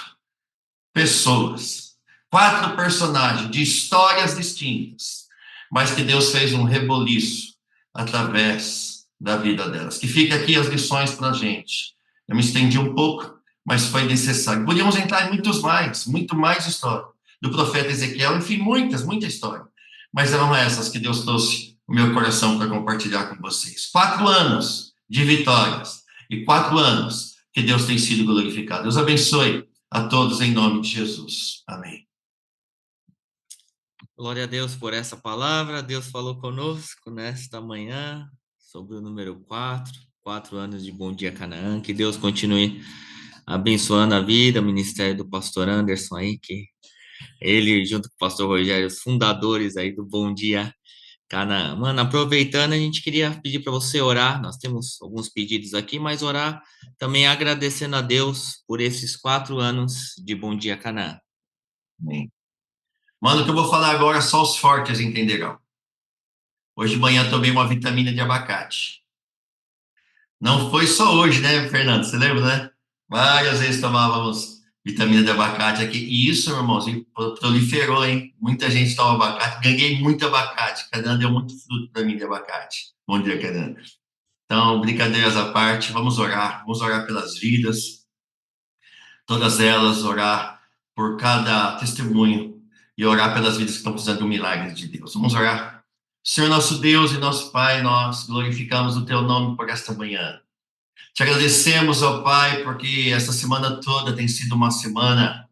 pessoas, 4 personagens de histórias distintas, mas que Deus fez um reboliço através da vida delas. Que fica aqui as lições para a gente. Eu me estendi um pouco, mas foi necessário. Podíamos entrar em muito mais história do profeta Ezequiel, enfim, muita história. Mas eram essas que Deus trouxe o meu coração para compartilhar com vocês. 4 anos de vitórias e 4 anos que Deus tem sido glorificado. Deus abençoe a todos em nome de Jesus. Amém. Glória a Deus por essa palavra. Deus falou conosco nesta manhã sobre o número 4 anos de Bom Dia Canaã. Que Deus continue abençoando a vida, o ministério do pastor Anderson aí, que ele, junto com o pastor Rogério, os fundadores aí do Bom Dia Canaã. Mano, aproveitando, a gente queria pedir para você orar. Nós temos alguns pedidos aqui, mas orar também agradecendo a Deus por esses 4 anos de Bom Dia Canaã. Amém. Mano, o que eu vou falar agora só os fortes entenderão. Hoje de manhã tomei uma vitamina de abacate. Não foi só hoje, né, Fernando? Você lembra, né? Várias vezes tomávamos vitamina de abacate aqui. E isso, irmãozinho, proliferou, hein? Muita gente toma abacate. Ganhei muito abacate. Cada deu muito fruto para mim de abacate. Bom dia, Canan. Então, brincadeiras à parte, vamos orar. Vamos orar pelas vidas. Todas elas, orar por cada testemunho e orar pelas vidas que estão precisando de um milagre de Deus. Vamos orar. Senhor nosso Deus e nosso Pai, nós glorificamos o Teu nome por esta manhã. Te agradecemos, ó Pai, porque essa semana toda tem sido uma semana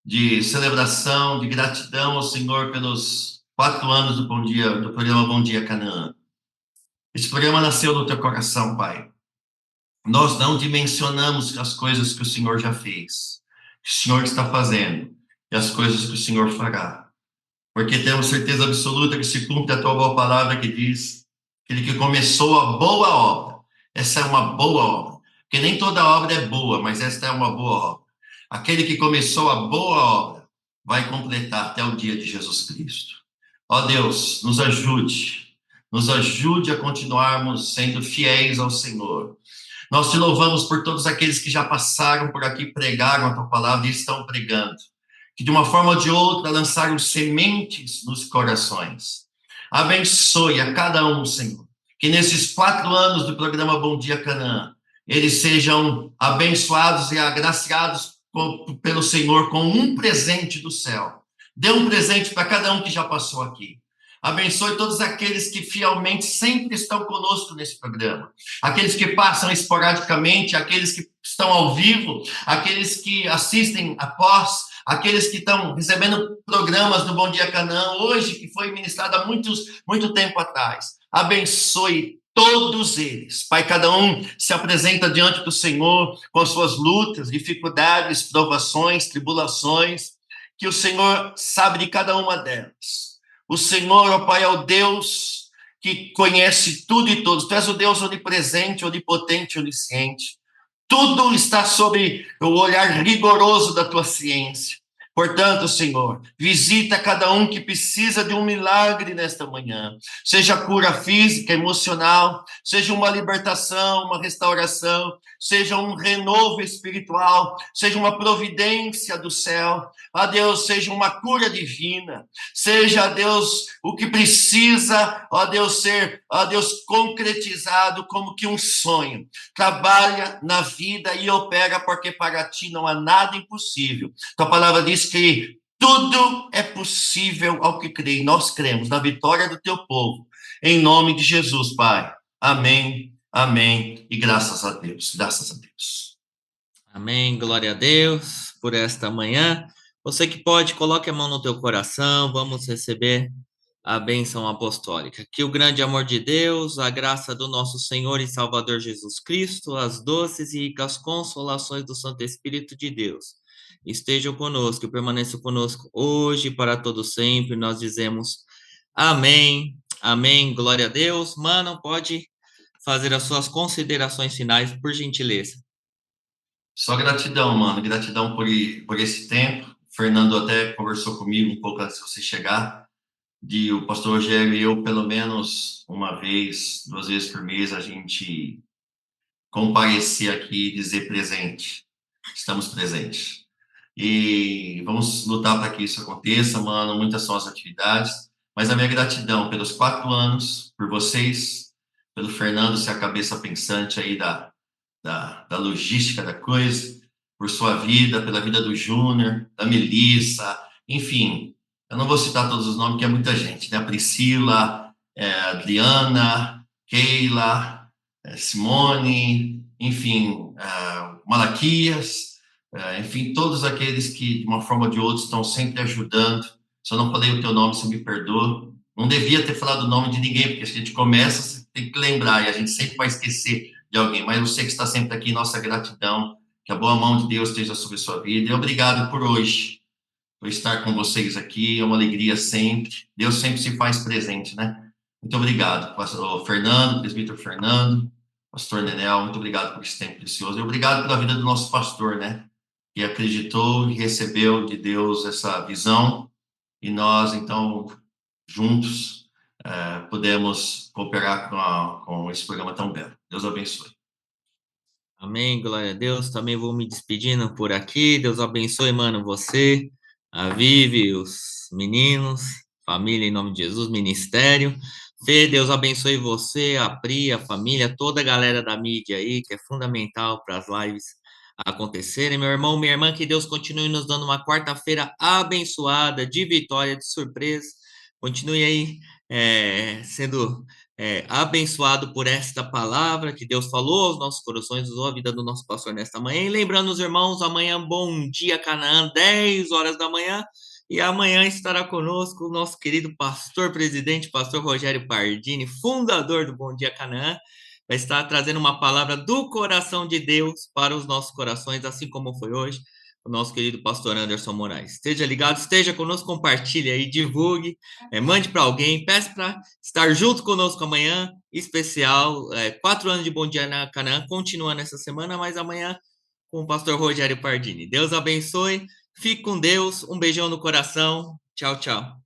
de celebração, de gratidão ao Senhor pelos 4 anos do Bom Dia, do programa Bom Dia Canaã. Esse programa nasceu no Teu coração, Pai. Nós não dimensionamos as coisas que o Senhor já fez, que o Senhor está fazendo e as coisas que o Senhor fará. Porque temos certeza absoluta que se cumpre a tua boa palavra que diz, aquele que começou a boa obra, essa é uma boa obra. Porque nem toda obra é boa, mas esta é uma boa obra. Aquele que começou a boa obra vai completar até o dia de Jesus Cristo. Ó Deus, nos ajude a continuarmos sendo fiéis ao Senhor. Nós te louvamos por todos aqueles que já passaram por aqui, pregaram a tua palavra e estão pregando, que de uma forma ou de outra lançaram sementes nos corações. Abençoe a cada um, Senhor, que nesses 4 anos do programa Bom Dia Canaã, eles sejam abençoados e agraciados pelo Senhor com um presente do céu. Dê um presente para cada um que já passou aqui. Abençoe todos aqueles que fielmente sempre estão conosco nesse programa. Aqueles que passam esporadicamente, aqueles que estão ao vivo, aqueles que assistem após, aqueles que estão recebendo programas do Bom Dia Canaã hoje, que foi ministrado há muito tempo atrás. Abençoe todos eles. Pai, cada um se apresenta diante do Senhor com as suas lutas, dificuldades, provações, tribulações, que o Senhor sabe de cada uma delas. O Senhor, ó Pai, é o Deus que conhece tudo e todos. Tu és o Deus onipresente, onipotente, onisciente. Tudo está sob o olhar rigoroso da tua ciência. Portanto, Senhor, visita cada um que precisa de um milagre nesta manhã. Seja cura física, emocional, seja uma libertação, uma restauração, seja um renovo espiritual, seja uma providência do céu. A Deus, seja uma cura divina. Seja, Deus, o que precisa, ó Deus, ser, ó Deus, concretizado como que um sonho. Trabalha na vida e opera, porque para ti não há nada impossível. Tua palavra diz que tudo é possível ao que crê. Nós cremos na vitória do teu povo. Em nome de Jesus, Pai. Amém, amém. E graças a Deus, graças a Deus. Amém, glória a Deus por esta manhã. Você que pode, coloque a mão no teu coração, vamos receber a bênção apostólica. Que o grande amor de Deus, a graça do nosso Senhor e Salvador Jesus Cristo, as doces e ricas consolações do Santo Espírito de Deus estejam conosco e permaneçam conosco hoje e para todo sempre. Nós dizemos amém, amém, glória a Deus. Mano, pode fazer as suas considerações finais, por gentileza. Só gratidão, mano. Gratidão por esse tempo. Fernando até conversou comigo um pouco antes de você chegar, de o pastor Rogério e eu, pelo menos uma vez, 2 vezes por mês, a gente comparecer aqui e dizer presente. Estamos presentes. E vamos lutar para que isso aconteça, mano. Muitas são as atividades, mas a minha gratidão pelos 4 anos, por vocês, pelo Fernando ser a cabeça pensante aí da logística da coisa, por sua vida, pela vida do Júnior, da Melissa, enfim. Eu não vou citar todos os nomes, que é muita gente, né? A Priscila, a Adriana, Keila, Simone, enfim, Malaquias, enfim, todos aqueles que, de uma forma ou de outra, estão sempre ajudando. Se eu não falei o teu nome, você me perdoa. Não devia ter falado o nome de ninguém, porque se a gente começa, você tem que lembrar, e a gente sempre vai esquecer de alguém. Mas você que está sempre aqui, nossa gratidão, que a boa mão de Deus esteja sobre a sua vida. E obrigado por hoje, por estar com vocês aqui. É uma alegria sempre. Deus sempre se faz presente, né? Muito obrigado, pastor Fernando, presbítero Fernando, pastor Nenel, muito obrigado por esse tempo precioso. E obrigado pela vida do nosso pastor, né? Que acreditou e recebeu de Deus essa visão. E nós, então, juntos, podemos cooperar com esse programa tão belo. Deus abençoe. Amém, glória a Deus. Também vou me despedindo por aqui. Deus abençoe, mano, você, a Vivi, os meninos, família em nome de Jesus, ministério. Fê, Deus abençoe você, a Pri, a família, toda a galera da mídia aí, que é fundamental para as lives acontecerem. Meu irmão, minha irmã, que Deus continue nos dando uma quarta-feira abençoada, de vitória, de surpresa. Continue aí sendo abençoado por esta palavra que Deus falou aos nossos corações, usou a vida do nosso pastor nesta manhã. E lembrando os irmãos, amanhã, bom dia, Canaã, 10 horas da manhã. E amanhã estará conosco o nosso querido pastor presidente, pastor Rogério Pardini, fundador do Bom Dia Canaã. Vai estar trazendo uma palavra do coração de Deus para os nossos corações, assim como foi hoje o nosso querido pastor Anderson Moraes. Esteja ligado, esteja conosco, compartilhe aí, divulgue, mande para alguém, peça para estar junto conosco amanhã, especial, 4 anos de Bom Dia na Canaã, continuando essa semana, mas amanhã com o pastor Rogério Pardini. Deus abençoe, fique com Deus, um beijão no coração, tchau, tchau.